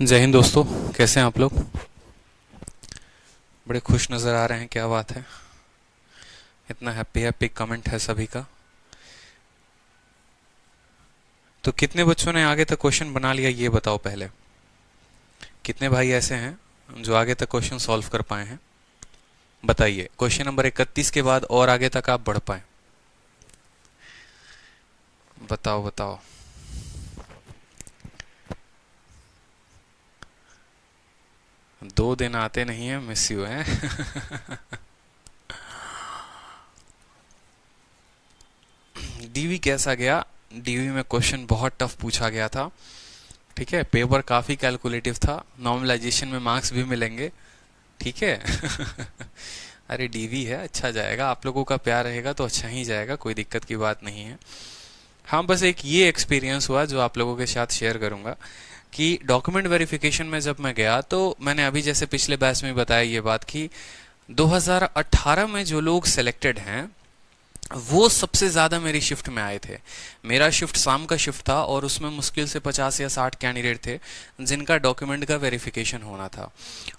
जय हिंद दोस्तों, कैसे हैं आप लोग। बड़े खुश नज़र आ रहे हैं, क्या बात है। इतना हैप्पी हैप्पी कमेंट है सभी का। तो कितने बच्चों ने आगे तक क्वेश्चन बना लिया ये बताओ पहले। कितने भाई ऐसे हैं जो आगे तक क्वेश्चन सॉल्व कर पाए हैं, बताइए। क्वेश्चन नंबर 31 के बाद और आगे तक आप बढ़ पाए, बताओ बताओ। 2 दिन आते नहीं है, मिस यू है। डीवी कैसा गया। डीवी में क्वेश्चन बहुत टफ पूछा गया था, ठीक है। पेपर काफ़ी कैलकुलेटिव था, नॉर्मलाइजेशन में मार्क्स भी मिलेंगे, ठीक है। अरे डीवी है, अच्छा जाएगा। आप लोगों का प्यार रहेगा तो अच्छा ही जाएगा, कोई दिक्कत की बात नहीं है। हाँ, बस एक ये एक्सपीरियंस हुआ जो आप लोगों के साथ शेयर करूंगा कि डॉक्यूमेंट वेरिफिकेशन में जब मैं गया तो मैंने अभी जैसे पिछले बैच में बताया ये बात कि 2018 में जो लोग सिलेक्टेड हैं वो सबसे ज़्यादा मेरी शिफ्ट में आए थे। मेरा शिफ्ट शाम का शिफ्ट था और उसमें मुश्किल से 50 या 60 कैंडिडेट थे जिनका डॉक्यूमेंट का वेरिफिकेशन होना था।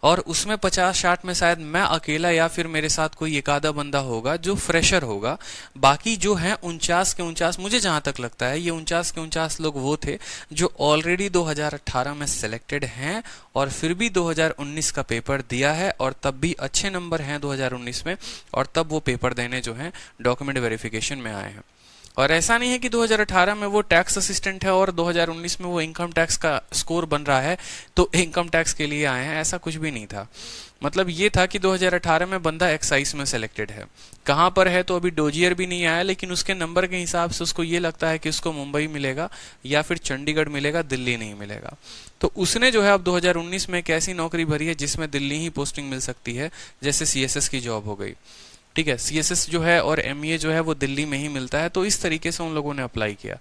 और उसमें 50-60 में शायद मैं अकेला या फिर मेरे साथ कोई एक आधा बंदा होगा जो फ्रेशर होगा। बाकी जो है 49 के 49, मुझे जहाँ तक लगता है ये 49 के 49 लोग वो थे जो ऑलरेडी 2018 में सिलेक्टेड हैं और फिर भी 2019 का पेपर दिया है और तब भी अच्छे नंबर हैं 2019 में, और तब वो पेपर देने जो है डॉक्यूमेंट वेरिफिकेशन में आए हैं। और ऐसा नहीं है कि 2018 में वो टैक्स असिस्टेंट है और 2019 में वो इनकम टैक्स का स्कोर बन रहा है तो इनकम टैक्स के लिए आए हैं, ऐसा कुछ भी नहीं था। मतलब ये था कि 2018 में बंदा एक्साइज में सेलेक्टेड है। कहाँ पर है तो अभी डोजियर भी नहीं आया, लेकिन उसके नंबर के हिसाब से उसको ये लगता है कि उसको मुंबई मिलेगा या फिर चंडीगढ़ मिलेगा, दिल्ली नहीं मिलेगा। तो उसने जो है अब 2019 में एक ऐसी नौकरी भरी है जिसमें दिल्ली ही पोस्टिंग मिल सकती है, जैसे सीएसएस की जॉब हो गई, ठीक है। सीएसएस जो है और एमईए जो है वो दिल्ली में ही मिलता है, तो इस तरीके से उन लोगों ने अप्लाई किया।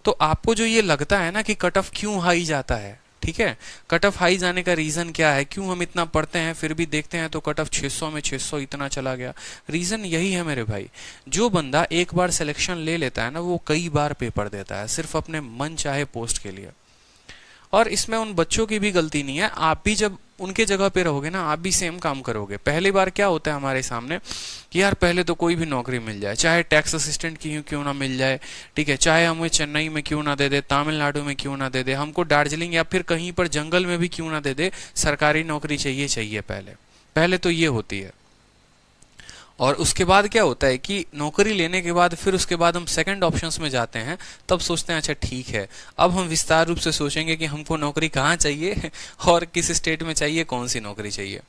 तो आपको जो ये लगता है ना कि कट ऑफ क्यों हाई जाता है, ठीक है, कट ऑफ हाई जाने का रीजन क्या है, क्यों हम इतना पढ़ते हैं फिर भी देखते हैं तो कट ऑफ 600 में 600 इतना चला गया। रीजन यही है मेरे भाई, जो बंदा एक बार सिलेक्शन ले लेता है ना वो कई बार पेपर देता है सिर्फ अपने मन चाहे पोस्ट के लिए। और इसमें उन बच्चों की भी गलती नहीं है, आप भी जब उनके जगह पे रहोगे ना आप भी सेम काम करोगे। पहली बार क्या होता है हमारे सामने कि यार पहले तो कोई भी नौकरी मिल जाए, चाहे टैक्स असिस्टेंट की क्यों ना मिल जाए, ठीक है, चाहे हमें चेन्नई में क्यों ना दे दे, तमिलनाडु में क्यों ना दे दे, हमको दार्जिलिंग या फिर कहीं पर जंगल में भी क्यों ना दे दे, सरकारी नौकरी चाहिए चाहिए। पहले पहले तो ये होती है। और उसके बाद क्या होता है कि नौकरी लेने के बाद फिर उसके बाद हम सेकंड ऑप्शंस में जाते हैं, तब सोचते हैं अच्छा ठीक है अब हम विस्तार रूप से सोचेंगे कि हमको नौकरी कहाँ चाहिए और किस स्टेट में चाहिए, कौन सी नौकरी चाहिए।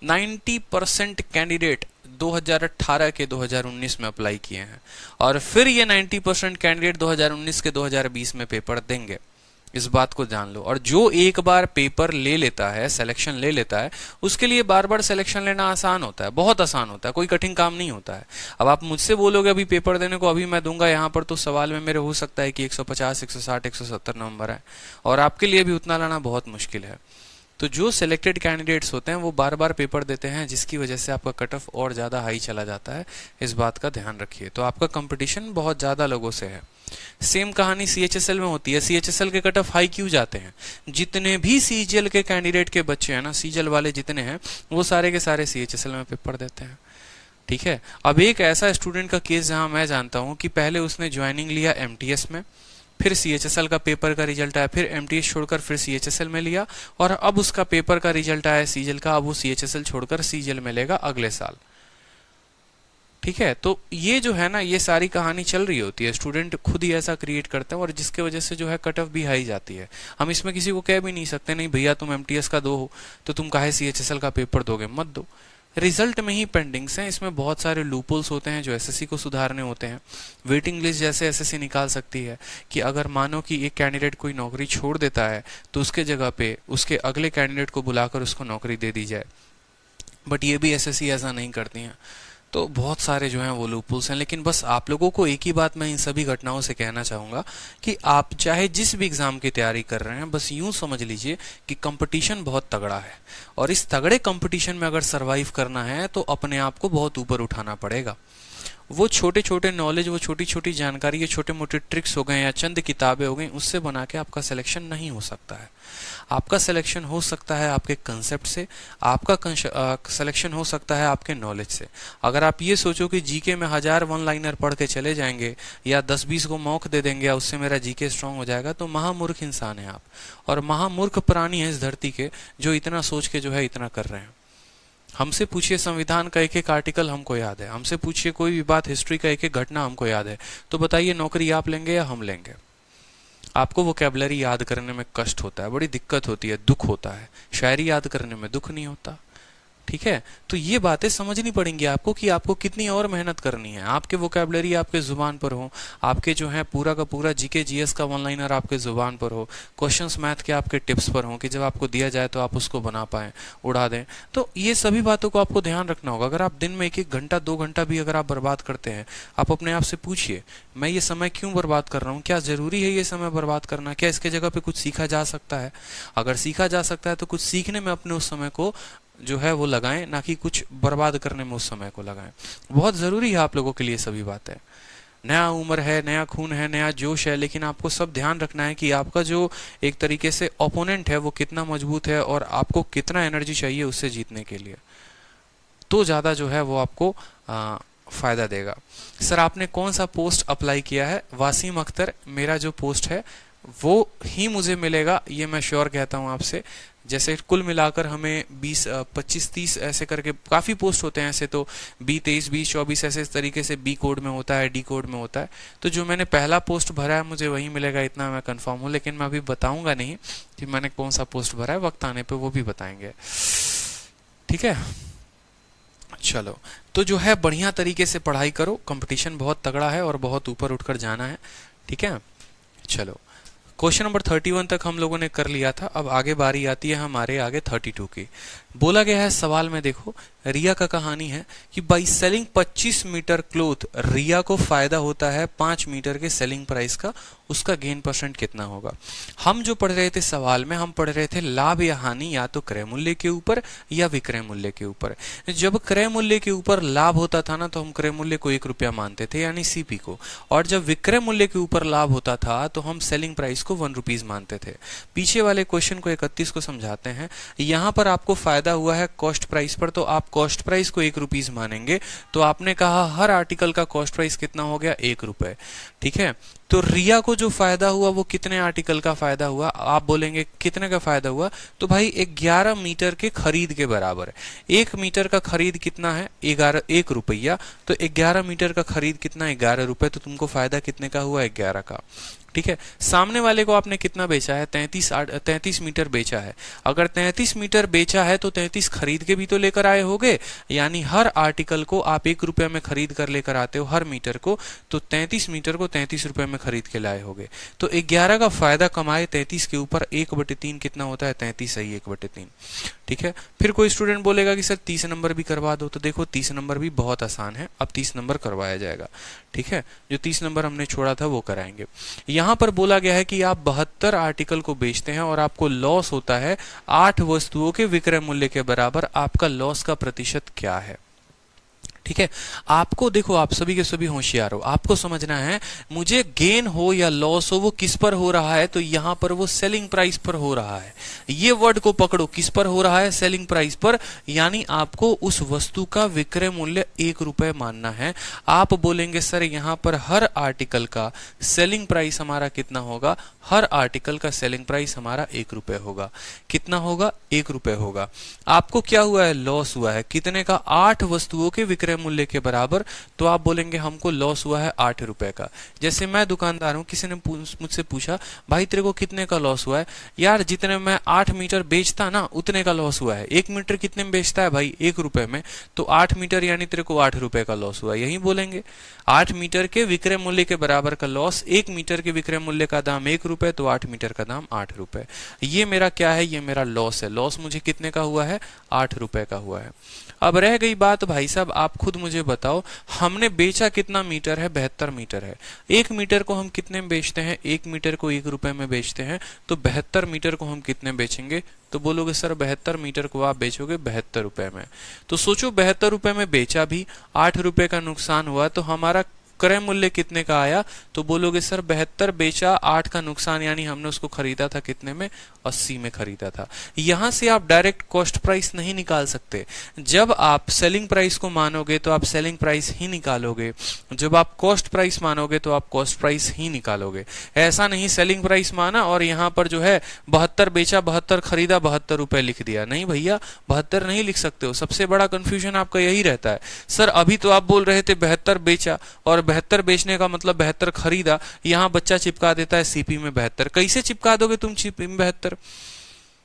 90% कैंडिडेट 2018 के 2019 में अप्लाई किए हैं और फिर ये 90% कैंडिडेट 2019 के 2020 में पेपर देंगे, इस बात को जान लो। और जो एक बार पेपर ले लेता है, सिलेक्शन ले लेता है, उसके लिए बार बार सिलेक्शन लेना आसान होता है, बहुत आसान होता है, कोई कठिन काम नहीं होता है। अब आप मुझसे बोलोगे अभी पेपर देने को, अभी मैं दूंगा यहाँ पर तो सवाल में मेरे हो सकता है कि 150, 160, 170 नंबर है और आपके लिए भी उतना लाना बहुत मुश्किल है। तो जो सिलेक्टेड कैंडिडेट्स होते हैं वो बार बार पेपर देते हैं, जिसकी वजह से आपका कट ऑफ और ज़्यादा हाई चला जाता है, इस बात का ध्यान रखिए। तो आपका कंपटीशन बहुत ज़्यादा लोगों से है। सेम कहानी सीएचएसएल में होती है। सीएचएसएल के कट ऑफ हाई क्यों जाते हैं, जितने भी सीजीएल के कैंडिडेट के बच्चे हैं ना, सीजीएल वाले जितने हैं वो सारे के सारे सीएचएसएल में पेपर देते हैं, ठीक है। अब एक ऐसा स्टूडेंट का केस जहां मैं जानता हूं कि पहले उसने ज्वाइनिंग लिया एमटीएस में, फिर सीएचएसएल का पेपर का रिजल्ट आया, फिर एमटीएस छोड़कर फिर सीएचएसएल में लिया और अब उसका पेपर का रिजल्ट आया सीजीएल का, अब वो सीएचएसएल छोड़कर सीजीएल में लेगा अगले साल, ठीक है। तो ये जो है ना ये सारी कहानी चल रही होती है, स्टूडेंट खुद ही ऐसा क्रिएट करते हैं और जिसके वजह से जो है कट ऑफ भी हाई जाती है। हम इसमें किसी को कह भी नहीं सकते नहीं भैया तुम एमटीएस का दो हो तो तुम काहे सीएचएसएल का पेपर दोगे, मत दो। रिजल्ट में ही पेंडिंग्स हैं, इसमें बहुत सारे लूपहोल्स होते हैं जो एसएससी को सुधारने होते हैं। वेटिंग लिस्ट जैसे एसएससी निकाल सकती है कि अगर मानो कि एक कैंडिडेट कोई नौकरी छोड़ देता है तो उसके जगह पे उसके अगले कैंडिडेट को बुलाकर उसको नौकरी दे दी जाए, बट ये भी एसएससी ऐसा नहीं करती हैं। तो बहुत सारे जो हैं वो लूपहोल्स हैं, लेकिन बस आप लोगों को एक ही बात मैं इन सभी घटनाओं से कहना चाहूँगा कि आप चाहे जिस भी एग्ज़ाम की तैयारी कर रहे हैं बस यूँ समझ लीजिए कि कंपटीशन बहुत तगड़ा है और इस तगड़े कंपटीशन में अगर सरवाइव करना है तो अपने आप को बहुत ऊपर उठाना पड़ेगा। वो छोटे छोटे नॉलेज, वो छोटी छोटी जानकारी, ये छोटे मोटे ट्रिक्स हो गए या चंद किताबें हो गई, उससे बना के आपका सिलेक्शन नहीं हो सकता है। आपका सिलेक्शन हो सकता है आपके कंसेप्ट से, आपका सिलेक्शन हो सकता है आपके नॉलेज से। अगर आप ये सोचो कि जीके में 1000 वन लाइनर पढ़ के चले जाएंगे या 10-20 को मॉक दे देंगे या उससे मेरा जीके स्ट्रांग हो जाएगा, तो महामूर्ख इंसान है आप, और महामूर्ख प्राणी है इस धरती के जो इतना सोच के जो है इतना कर रहे हैं। हमसे पूछिए संविधान का एक एक आर्टिकल हमको याद है, हमसे पूछिए कोई भी बात, हिस्ट्री का एक एक घटना हमको याद है, तो बताइए नौकरी आप लेंगे या हम लेंगे? आपको वोकैबुलरी याद करने में कष्ट होता है, बड़ी दिक्कत होती है, दुख होता है। शायरी याद करने में दुख नहीं होता। ठीक है, तो ये बातें समझनी पड़ेंगी आपको कि आपको कितनी और मेहनत करनी है। आपके वोकैबुलरी आपके जुबान पर हो, आपके जो है पूरा का पूरा जीके जीएस का वन लाइनर आपके जुबान पर हो, क्वेश्चंस मैथ के आपके टिप्स पर हो कि जब आपको दिया जाए तो आप उसको बना पाएं, उड़ा दें। तो ये सभी बातों को आपको ध्यान रखना होगा। अगर आप दिन में 1-1 घंटा 2 घंटा भी अगर आप बर्बाद करते हैं, आप अपने आप से पूछिए, मैं ये समय क्यों बर्बाद कर रहा हूँ? क्या जरूरी है ये समय बर्बाद करना? क्या इसके जगह पे कुछ सीखा जा सकता है? अगर सीखा जा सकता है तो कुछ सीखने में अपने उस समय को जो है वो लगाएं, ना कि कुछ बर्बाद करने में उस समय को लगाएं। बहुत जरूरी है आप लोगों के लिए सभी बातें। नया उम्र है, नया खून है, नया जोश है, लेकिन आपको सब ध्यान रखना है कि आपका जो एक तरीके से ओपोनेंट है वो कितना मजबूत है और आपको कितना एनर्जी चाहिए उससे जीतने के लिए, तो ज्यादा जो है वो आपको फायदा देगा। सर आपने कौन सा पोस्ट अप्लाई किया है? वासीम अख्तर मेरा जो पोस्ट है वो ही मुझे मिलेगा, ये मैं श्योर कहता हूँ आपसे। जैसे कुल मिलाकर हमें 20, 25, 30 ऐसे करके काफ़ी पोस्ट होते हैं। ऐसे तो बी 23, 20, 24 ऐसे तरीके से बी कोड में होता है, डी कोड में होता है। तो जो मैंने पहला पोस्ट भरा है मुझे वही मिलेगा, इतना मैं कंफर्म हूँ। लेकिन मैं अभी बताऊंगा नहीं कि मैंने कौन सा पोस्ट भरा है, वक्त आने पे वो भी बताएंगे। ठीक है, चलो तो जो है बढ़िया तरीके से पढ़ाई करो, कंपटीशन बहुत तगड़ा है और बहुत ऊपर उठकर जाना है। ठीक है, चलो क्वेश्चन नंबर 31 तक हम लोगों ने कर लिया था। अब आगे बारी आती है हमारे आगे 32 की। बोला गया है सवाल में, देखो रिया का कहानी है कि बाई सेलिंग 25 मीटर क्लोथ रिया को फायदा होता है 5 मीटर के सेलिंग प्राइस का, उसका गेन परसेंट कितना होगा? हम जो पढ़ रहे थे सवाल में, हम पढ़ रहे थे लाभ या हानि या तो क्रय मूल्य के ऊपर या विक्रय मूल्य के ऊपर। जब क्रय मूल्य के ऊपर लाभ होता था ना, तो हम क्रय मूल्य को 1 रुपया मानते थे, यानी सीपी को, और जब विक्रय मूल्य के ऊपर लाभ होता था तो हम सेलिंग प्राइस को 1 रुपीज मानते थे। पीछे वाले क्वेश्चन को 31 को समझाते हैं। यहाँ पर आपको फायदा हुआ है कॉस्ट प्राइस पर, तो आप कॉस्ट प्राइस को 1 रुपीज मानेंगे। तो आपने कहा हर आर्टिकल का कॉस्ट प्राइस कितना हो गया? 1 रुपए। ठीक है, तो रिया को जो फायदा हुआ वो कितने आर्टिकल का फायदा हुआ? आप बोलेंगे कितने का फायदा हुआ? तो भाई 11 मीटर के खरीद के बराबर है। 1 मीटर का खरीद कितना है? 1 रुपया। तो 11 मीटर का खरीद कितना? 11 रुपए। तो तुमको फायदा कितने का हुआ? 11 का। ठीक है, सामने वाले को आपने कितना बेचा है? 33 मीटर बेचा है। अगर 33 मीटर बेचा है तो 33 खरीद के भी तो लेकर आए होगे, यानी हर आर्टिकल को आप 1 रुपये में खरीद कर लेकर आते हो, हर मीटर को, तो 33 मीटर को 33 रुपये में खरीद के लाए होगे। तो 11 का फायदा कमाए 33 के ऊपर 1/3 कितना होता है? 33 सही 1/3। ठीक है, फिर कोई स्टूडेंट बोलेगा कि सर 30 नंबर भी करवा दो, तो देखो 30 नंबर भी बहुत आसान है, अब 30 नंबर करवाया जाएगा। ठीक है, जो 30 नंबर हमने छोड़ा था वो कराएंगे। यहाँ पर बोला गया है कि आप 72 आर्टिकल को बेचते हैं और आपको लॉस होता है 8 वस्तुओं के विक्रय मूल्य के बराबर, आपका लॉस का प्रतिशत क्या है? ठीक है, आपको देखो, आप सभी के सभी होशियार हो, आपको समझना है मुझे गेन हो या लॉस हो वो किस पर हो रहा है, तो यहां पर वो सेलिंग प्राइस पर हो रहा है। ये वर्ड को पकड़ो, किस पर हो रहा है? सेलिंग प्राइस पर, यानी आपको उस वस्तु का विक्रय मूल्य 1 रुपए मानना है। आप बोलेंगे सर यहां पर हर आर्टिकल का सेलिंग प्राइस हमारा कितना होगा? हर आर्टिकल का सेलिंग प्राइस हमारा 1 रुपए होगा। कितना होगा? 1 रुपए होगा। आपको क्या हुआ है? लॉस हुआ है। कितने का? 8 वस्तुओं के विक्रय मूल्य के बराबर। तो आप बोलेंगे हमको लॉस हुआ है 8 रुपए का। जैसे मैं दुकानदार हूं, किसी ने मुझसे पूछा भाई तेरे को कितने का लॉस हुआ है? यार जितने में 8 मीटर बेचता ना उतने का लॉस हुआ है। 1 मीटर कितने में बेचता है भाई? 1 रुपए में। तो 8 मीटर यानी तेरे को 8 रुपए का लॉस हुआ, यही बोलेंगे। 8 मीटर के विक्रय मूल्य के बराबर का लॉस, 1 मीटर के विक्रय मूल्य का दाम 1 रुपए, तो 8 मीटर का दाम 8 रुपए। ये मेरा क्या है? ये मेरा लॉस है। लॉस मुझे कितने का हुआ है? 8 रुपए का हुआ है। अब रह गई बात भाई साहब, आप खुद मुझे बताओ, हमने बेचा कितना मीटर है? 72 मीटर है। 1 मीटर को हम कितने में बेचते हैं? 1 मीटर को 1 रुपए में बेचते हैं। तो 72 मीटर को हम कितने बेचेंगे? तो बोलोगे सर 72 मीटर को आप बेचोगे 72 रुपए में। तो सोचो 72 रुपए में बेचा भी, 8 रुपए का नुकसान हुआ, तो हमारा क्रय मूल्य कितने का आया? तो बोलोगे सर 72 बेचा, 8 का नुकसान, यानी हमने उसको खरीदा था कितने में? 80 में खरीदा था। यहां से आप डायरेक्ट कॉस्ट प्राइस नहीं निकाल सकते। जब आप सेलिंग प्राइस को मानोगे तो आप सेलिंग प्राइस ही निकालोगे, जब आप कॉस्ट प्राइस मानोगे तो आप कॉस्ट प्राइस ही निकालोगे। ऐसा नहीं सेलिंग प्राइस माना और यहां पर जो है 72 बेचा, 72 खरीदा, 72 रुपए लिख दिया। नहीं भैया, 72 नहीं लिख सकते हो। सबसे बड़ा कंफ्यूजन आपका यही रहता है। सर अभी तो आप बोल रहे थे 72 बेचा और 72 बेचने का मतलब 72 खरीदा, यहां बच्चा चिपका देता है सीपी में 72। कैसे चिपका दोगे तुम सीपी में 72?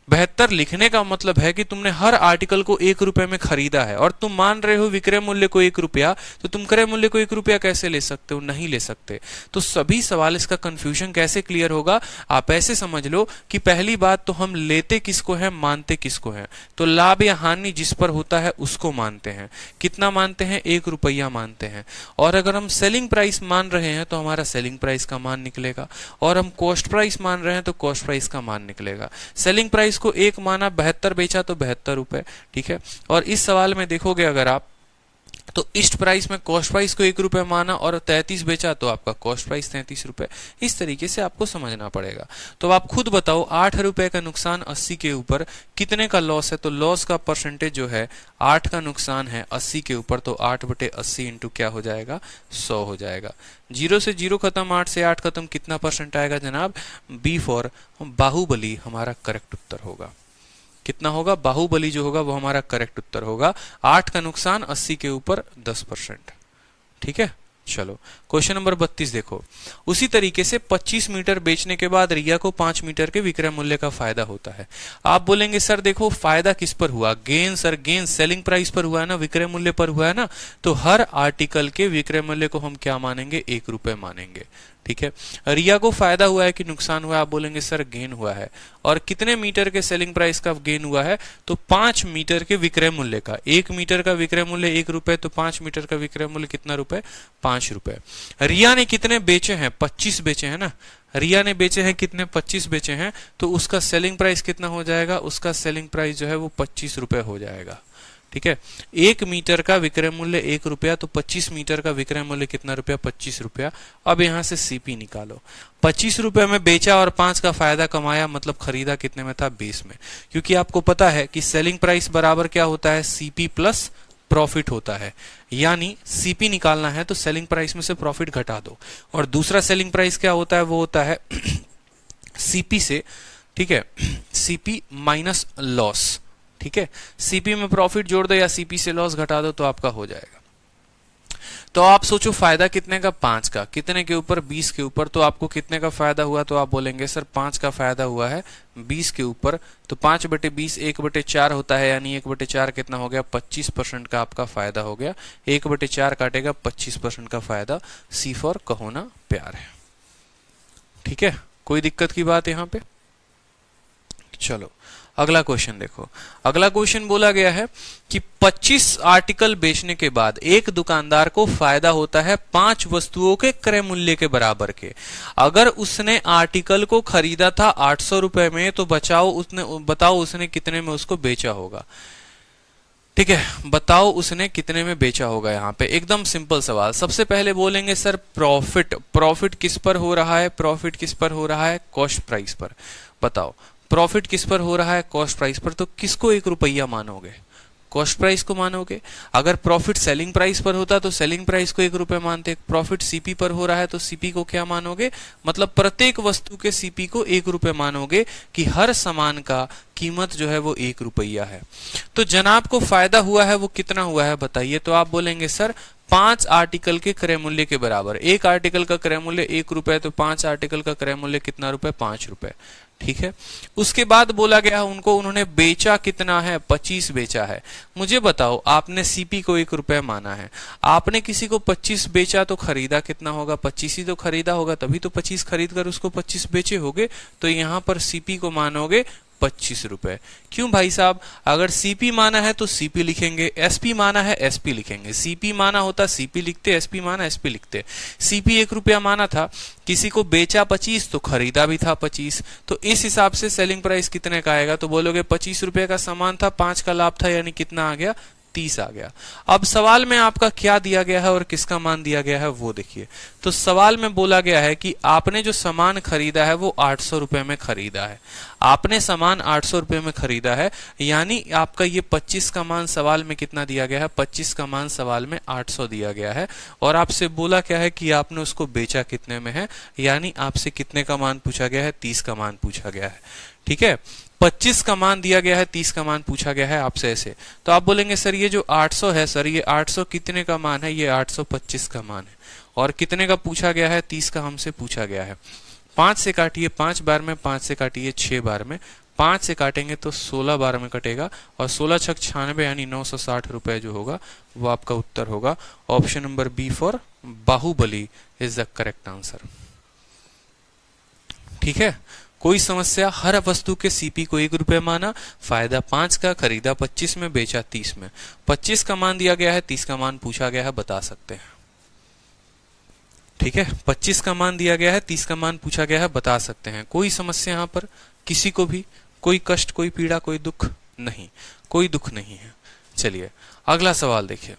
72 लिखने का मतलब है कि तुमने हर आर्टिकल को 1 रुपए में खरीदा है और तुम मान रहे हो विक्रय मूल्य को 1 रुपया, तो तुम क्रय मूल्य को 1 रुपया कैसे ले सकते हो? नहीं ले सकते। तो सभी सवाल इसका कंफ्यूजन कैसे क्लियर होगा? आप ऐसे समझ लो कि पहली बात तो हम लेते किसको है, मानते किसको है। तो लाभ या हानि जिस पर होता है उसको मानते हैं। कितना मानते हैं? 1 रुपया मानते हैं। और अगर हम सेलिंग प्राइस मान रहे हैं तो हमारा सेलिंग प्राइस का मान निकलेगा, और हम कॉस्ट प्राइस मान रहे हैं तो कॉस्ट प्राइस का मान निकलेगा। सेलिंग प्राइस को 1 माना, 72 बेचा तो 72 रुपए। ठीक है। और इस सवाल में देखोगे अगर आप, तो इष्ट प्राइस में कॉस्ट प्राइस को 1 रुपए माना और 33 बेचा तो आपका कॉस्ट प्राइस 33 रुपए। इस तरीके से आपको समझना पड़ेगा। तो आप खुद बताओ, 8 रुपए का नुकसान 80 के ऊपर, कितने का लॉस है? तो लॉस का परसेंटेज जो है 8 का नुकसान है 80 के ऊपर, तो 8/80 इंटू क्या हो जाएगा? 100 हो जाएगा। 0 से 0 खत्म, 8 से 8 खत्म, कितना परसेंट आएगा जनाब? बी फॉर बाहुबली हमारा करेक्ट उत्तर होगा। कितना होगा? बाहुबली जो होगा वो हमारा करेक्ट उत्तर होगा। 8 का नुकसान 80 के ऊपर 10%। ठीक है। चलो क्वेश्चन नंबर 32 देखो। उसी तरीके से 25 मीटर बेचने के बाद रिया को 5 मीटर के विक्रय मूल्य का फायदा होता है। आप बोलेंगे सर देखो फायदा किस पर हुआ? Gain sir, gain selling price पर हुआ है ना, विक्रय मूल्य पर हुआ है ना। तो हर आर्टिकल के विक्रय मूल्य को हम क्या मानेंगे? 1 रुपए मानेंगे। ठीक है। रिया को फायदा हुआ है कि नुकसान हुआ है? आप बोलेंगे सर गेन हुआ है। और कितने मीटर के सेलिंग प्राइस का गेन हुआ है? तो 5 मीटर के विक्रय मूल्य का। 1 मीटर का विक्रय मूल्य 1 रुपए, तो 5 मीटर का विक्रय मूल्य कितना रुपए? 5 रुपए। रिया ने कितने बेचे हैं? 25 बेचे हैं ना। रिया ने बेचे हैं कितने? 25 बेचे हैं। तो उसका सेलिंग प्राइस कितना हो जाएगा? उसका सेलिंग प्राइस जो है वो 25 रुपए हो जाएगा। ठीक है। 1 मीटर का विक्रय मूल्य 1 रुपया, तो 25 मीटर का विक्रय मूल्य कितना रुपया? 25 रुपया। अब यहां से सीपी निकालो। 25 रुपए में बेचा और 5 का फायदा कमाया, मतलब खरीदा कितने में था? 20 में। क्योंकि आपको पता है कि सेलिंग प्राइस बराबर क्या होता है? सीपी प्लस प्रॉफिट होता है। यानी सीपी निकालना है तो सेलिंग प्राइस में से प्रॉफिट घटा दो। और दूसरा सेलिंग प्राइस क्या होता है? वो होता है सीपी से, ठीक है, सीपी माइनस लॉस। ठीक है। सीपी में प्रॉफिट जोड़ दो या सीपी से लॉस घटा दो तो आपका हो जाएगा। तो आप सोचो फायदा कितने का? 5 का। कितने के ऊपर? 20 के ऊपर। तो आपको कितने का फायदा हुआ? तो आप बोलेंगे सर 5 का फायदा हुआ है 20 के ऊपर। तो 5/20 1/4 होता है, यानी 1/4 कितना हो गया? 25% का आपका फायदा हो गया। 1/4 काटेगा 25% का फायदा। सी फॉर कहो ना प्यार है। ठीक है। कोई दिक्कत की बात यहां पे? चलो अगला क्वेश्चन देखो। अगला क्वेश्चन बोला गया है कि 25 आर्टिकल बेचने के बाद एक दुकानदार को फायदा होता है 5 वस्तुओं के क्रय मूल्य के बराबर के। अगर उसने आर्टिकल को खरीदा था 800 रुपए में, तो बताओ उसने कितने में उसको बेचा होगा। ठीक है। बताओ उसने कितने में बेचा होगा। यहाँ पे एकदम सिंपल सवाल। सबसे पहले बोलेंगे सर प्रॉफिट। प्रॉफिट किस पर हो रहा है? प्रॉफिट किस पर हो रहा है? कॉस्ट प्राइस पर। बताओ प्रॉफिट किस पर हो रहा है? कॉस्ट प्राइस पर। तो किसको 1 रुपया मानोगे? कॉस्ट प्राइस को मानोगे। अगर प्रॉफिट सेलिंग प्राइस पर होता तो सेलिंग प्राइस को 1 रुपए मानते। प्रॉफिट सीपी पर हो रहा है तो सीपी को क्या मानोगे? मतलब प्रत्येक वस्तु के सीपी को 1 रुपए मानोगे कि हर सामान का कीमत जो है वो 1 रुपया है। तो जनाब को फायदा हुआ है वो कितना हुआ है बताइए। तो आप बोलेंगे सर 5 आर्टिकल के क्रय मूल्य के बराबर। एक आर्टिकल का क्रय मूल्य 1 रुपए, तो 5 आर्टिकल का क्रय मूल्य कितना रुपए? 5 रुपए। ठीक है। उसके बाद बोला गया उन्होंने बेचा कितना है? 25 बेचा है। मुझे बताओ, आपने सीपी को 1 रुपया माना है, आपने किसी को 25 बेचा तो खरीदा कितना होगा? 25 ही तो खरीदा होगा, तभी तो 25 खरीद कर उसको 25 बेचे होगे। तो यहां पर सीपी को मानोगे ₹25। क्यों भाई साहब? अगर सीपी माना है तो सीपी लिखेंगे, एसपी माना है एसपी लिखेंगे। सीपी माना होता सीपी लिखते, एसपी माना एसपी लिखते। सीपी ₹1 माना था, किसी को बेचा 25 तो खरीदा भी था 25, तो इस हिसाब से सेलिंग प्राइस कितने का आएगा? तो बोलोगे ₹25 का सामान था, 5 का लाभ था, यानी कितना आ गया? 30 आ गया। अब सवाल में आपका क्या दिया गया है और किसका मान दिया गया है वो देखिए। तो सवाल में बोला गया है कि आपने जो सामान खरीदा है वो ₹800 में खरीदा है। आपने सामान ₹800 में खरीदा है, यानी आपका ये 25 का मान सवाल में कितना दिया गया है? 25 का मान सवाल में 800 दिया गया है। और आपसे बोला क्या है कि आपने उसको बेचा कितने में है, यानी आपसे कितने का मान पूछा गया है? 30 का मान पूछा गया है। ठीक है, 25 का मान दिया गया है, 30 का मान पूछा गया है आपसे ऐसे। तो आप बोलेंगे सर ये जो 800 है, सर ये 800 कितने का मान है? ये 825 का मान है। और कितने का पूछा गया है? 30 का हमसे पूछा गया है। 5 से काटिए 5 बार में, 5 से काटिए 6 बार में, 5 से काटेंगे तो 16 बार में कटेगा, और 16 छक 96 यानी ₹960 जो होगा वो आपका उत्तर होगा। Option number B for Baahubali is the correct answer. ठीक है, कोई समस्या? हर वस्तु के सीपी को ₹1 माना, फायदा 5 का, खरीदा 25 में, बेचा 30 में। 25 का मान दिया गया है, 30 का मान पूछा गया है, बता सकते हैं। ठीक है, 25 का मान दिया गया है, 30 का मान पूछा गया है, बता सकते हैं। कोई समस्या यहाँ पर? किसी को भी कोई कष्ट, कोई पीड़ा, कोई दुख? नहीं, कोई दुख नहीं है। चलिए अगला सवाल देखिए।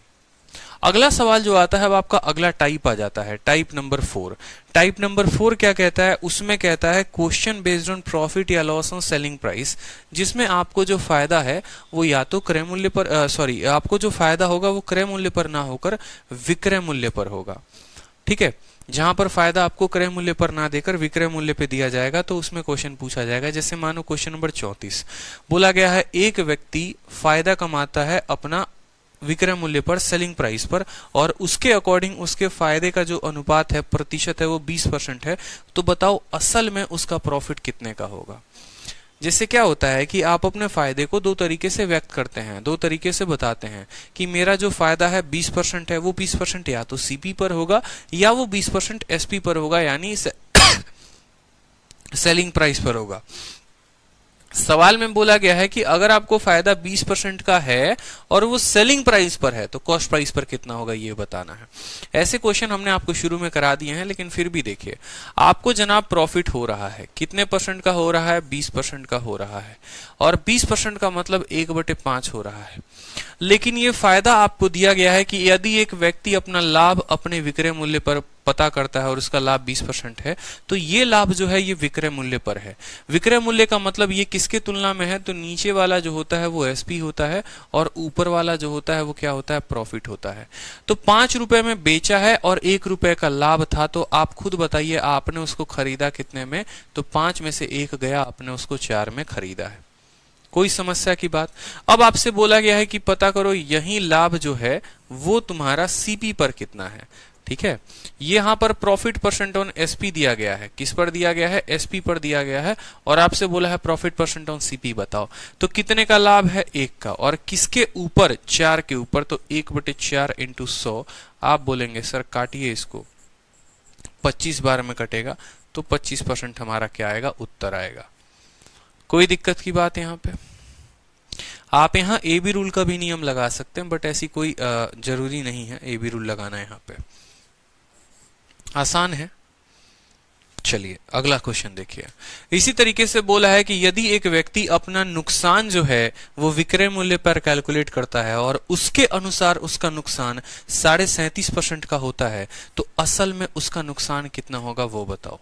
अगला सवाल जो आता है अब आपका अगला टाइप आ जाता है, टाइप नंबर 4। टाइप नंबर 4 क्या कहता है? उसमें कहता है क्वेश्चन बेस्ड ऑन प्रॉफिट या लॉस ऑन सेलिंग प्राइस, जिसमें आपको जो फायदा है वो या तो क्रय मूल्य पर आपको जो फायदा होगा वो क्रय मूल्य पर ना होकर विक्रय मूल्य पर होगा। ठीक है, जहां पर फायदा आपको क्रय मूल्य पर ना देकर विक्रय मूल्य पे दिया जाएगा तो उसमें क्वेश्चन पूछा जाएगा। जैसे मानो क्वेश्चन नंबर 34 बोला गया है, एक व्यक्ति फायदा कमाता है अपना विक्रय मूल्य पर, सेलिंग प्राइस पर, और उसके अकॉर्डिंग उसके फायदे का जो अनुपात है, प्रतिशत है, वो 20% है। तो बताओ असल में उसका प्रॉफिट कितने का होगा? जैसे क्या होता है कि आप अपने फायदे को दो तरीके से व्यक्त करते हैं, दो तरीके से बताते हैं कि मेरा जो फायदा है 20% है, वो 20% या तो सीपी पर होगा या वो 20% एसपी पर होगा, यानी सेलिंग प्राइस पर होगा। सवाल में बोला गया है कि अगर आपको फायदा 20% का है और वो सेलिंग प्राइस पर है तो कॉस्ट प्राइस पर कितना होगा ये बताना है। ऐसे क्वेश्चन हमने आपको शुरू में करा दिए हैं, लेकिन फिर भी देखिए, आपको जनाब प्रॉफिट हो रहा है, कितने % का हो रहा है? 20% का हो रहा है, और 20% का मतलब 1/5 हो रहा है। लेकिन ये फायदा आपको दिया गया है कि यदि एक व्यक्ति अपना लाभ अपने विक्रय मूल्य पर पता करता है और उसका लाभ 20% है, तो ये लाभ जो है ये विक्रय मूल्य पर है। विक्रय मूल्य का मतलब ये किसके तुलना में है? तो नीचे वाला जो होता है वो एसपी होता है और ऊपर वाला जो होता है वो क्या होता है? प्रॉफिट होता है। तो ₹5 में बेचा है और ₹1 का लाभ था, तो आप खुद बताइए आपने उसको खरीदा कितने में? तो 5 में से 1 गया, आपने उसको 4 में खरीदा है। कोई समस्या की बात? अब आपसे बोला गया है कि पता करो यही लाभ जो है वो तुम्हारा सीपी पर कितना है। ठीक है, यहां पर प्रॉफिट परसेंट ऑन एसपी दिया गया है। किस पर दिया गया है? एसपी पर दिया गया है, और आपसे बोला है प्रॉफिट परसेंट ऑन सीपी बताओ। तो कितने का लाभ है? 1 का, और किसके ऊपर? 4 के ऊपर, तो 1/4 × 100। आप बोलेंगे सर काटिए इसको, 25 बार में कटेगा तो 25% हमारा क्या आएगा? उत्तर आएगा। कोई दिक्कत की बात यहाँ पे? आप यहाँ ए बी रूल का भी नियम लगा सकते हैं, बट ऐसी कोई जरूरी नहीं है ए बी रूल लगाना। यहाँ पे आसान है। चलिए अगला क्वेश्चन देखिए। इसी तरीके से बोला है कि यदि एक व्यक्ति अपना नुकसान जो है वो विक्रय मूल्य पर कैलकुलेट करता है और उसके अनुसार उसका नुकसान 37.5% का होता है, तो असल में उसका नुकसान कितना होगा वो बताओ।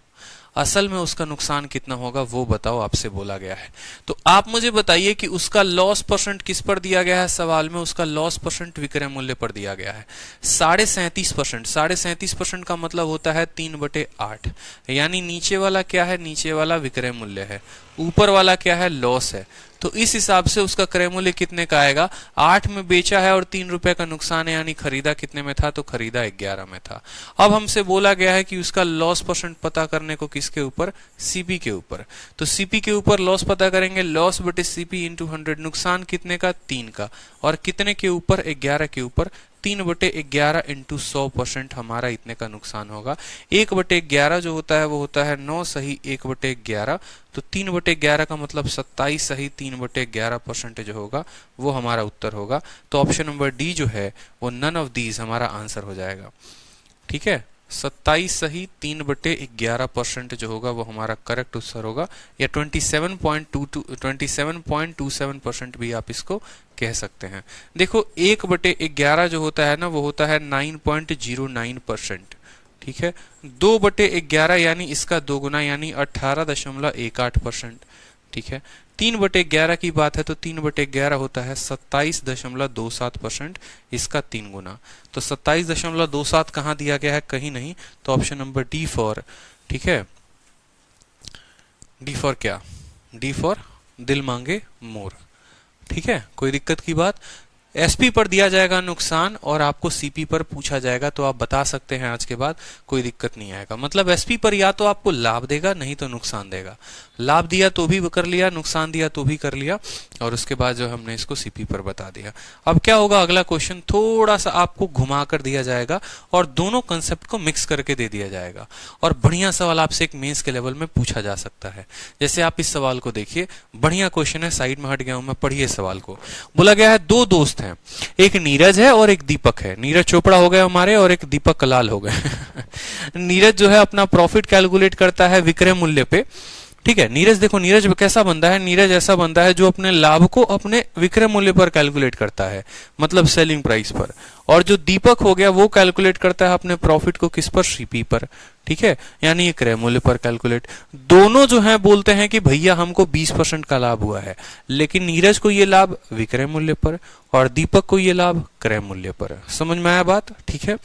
असल में उसका नुकसान कितना होगा वो बताओ, आपसे बोला गया है। तो आप मुझे बताइए कि उसका लॉस परसेंट किस पर दिया गया है? सवाल में उसका लॉस परसेंट विक्रय मूल्य पर दिया गया है 37.5%। 37.5% का मतलब होता है 3/8, यानी नीचे वाला क्या है? नीचे वाला विक्रय मूल्य है, ऊपर वाला क्या है? लॉस है। तो इस हिसाब से उसका क्रय मूल्य कितने का आएगा? 8 में बेचा है और ₹3 का नुकसान है, यानी खरीदा कितने में था? तो खरीदा 11 में था। अब हमसे बोला गया है कि उसका लॉस परसेंट पता करने को किसके ऊपर? सीपी के ऊपर। तो सीपी के ऊपर लॉस पता करेंगे, लॉस बटे सीपी × 100। नुकसान कितने का? 3 का, और कितने के ऊपर? 11 के ऊपर, 3/11 इंटू 100% हमारा इतने का नुकसान होगा। 1/11 जो होता है वो होता है 9 सही 1/11, तो 3/11 का मतलब 27 सही 3/11% जो होगा वो हमारा उत्तर होगा। तो ऑप्शन नंबर डी जो है वो नन ऑफ दीज हमारा आंसर हो जाएगा। ठीक है, 27 सही 3/11% जो होगा वो हमारा करेक्ट उत्तर होगा, या 27.27% भी आप इसको कह सकते हैं। देखो 1/11 जो होता है ना वो होता है 9.09%। ठीक है, 2/11 यानी इसका दोगुना यानी 18.18%। ठीक है, 3/11 की बात है तो 3/11 होता है 27.27%, इसका 3 गुना। तो 27.27 कहाँ दिया गया है, कहीं नहीं, तो ऑप्शन नंबर डी फॉर, ठीक है, डी फॉर क्या, डी फॉर दिल मांगे मोर। ठीक है, कोई दिक्कत की बात। एसपी पर दिया जाएगा नुकसान और आपको सीपी पर पूछा जाएगा, तो आप बता सकते हैं आज के बाद, कोई दिक्कत नहीं आएगा। मतलब एसपी पर या तो आपको लाभ देगा नहीं तो नुकसान देगा। लाभ दिया तो भी कर लिया, नुकसान दिया तो भी कर लिया, और उसके बाद जो हमने इसको सीपी पर बता दिया। अब क्या होगा, अगला क्वेश्चन थोड़ा सा आपको घुमा कर दिया जाएगा और दोनों कंसेप्ट को मिक्स करके दे दिया जाएगा, और बढ़िया सवाल आपसे एक मेंस के लेवल में पूछा जा सकता है। जैसे आप इस सवाल को देखिए, बढ़िया क्वेश्चन है, साइड में हट गया हूं मैं, पढ़िए सवाल को। बोला गया है दो दोस्त हैं, एक नीरज है और एक दीपक है। नीरज चोपड़ा हो गए हमारे और एक दीपक कलाल हो गए। नीरज जो है अपना प्रॉफिट कैलकुलेट करता है विक्रय मूल्य पे। ठीक है, नीरज देखो, नीरज कैसा बंदा है, नीरज ऐसा बंदा है जो अपने लाभ को अपने विक्रय मूल्य पर कैलकुलेट करता है, मतलब सेलिंग प्राइस पर। और जो दीपक हो गया वो कैलकुलेट करता है अपने प्रॉफिट को किस पर, सीपी पर। ठीक है, यानी ये क्रय मूल्य पर कैलकुलेट। दोनों जो है बोलते हैं कि भैया हमको 20% का लाभ हुआ है, लेकिन नीरज को ये लाभ विक्रय मूल्य पर और दीपक को ये लाभ क्रय मूल्य पर। समझ में आया बात? ठीक है,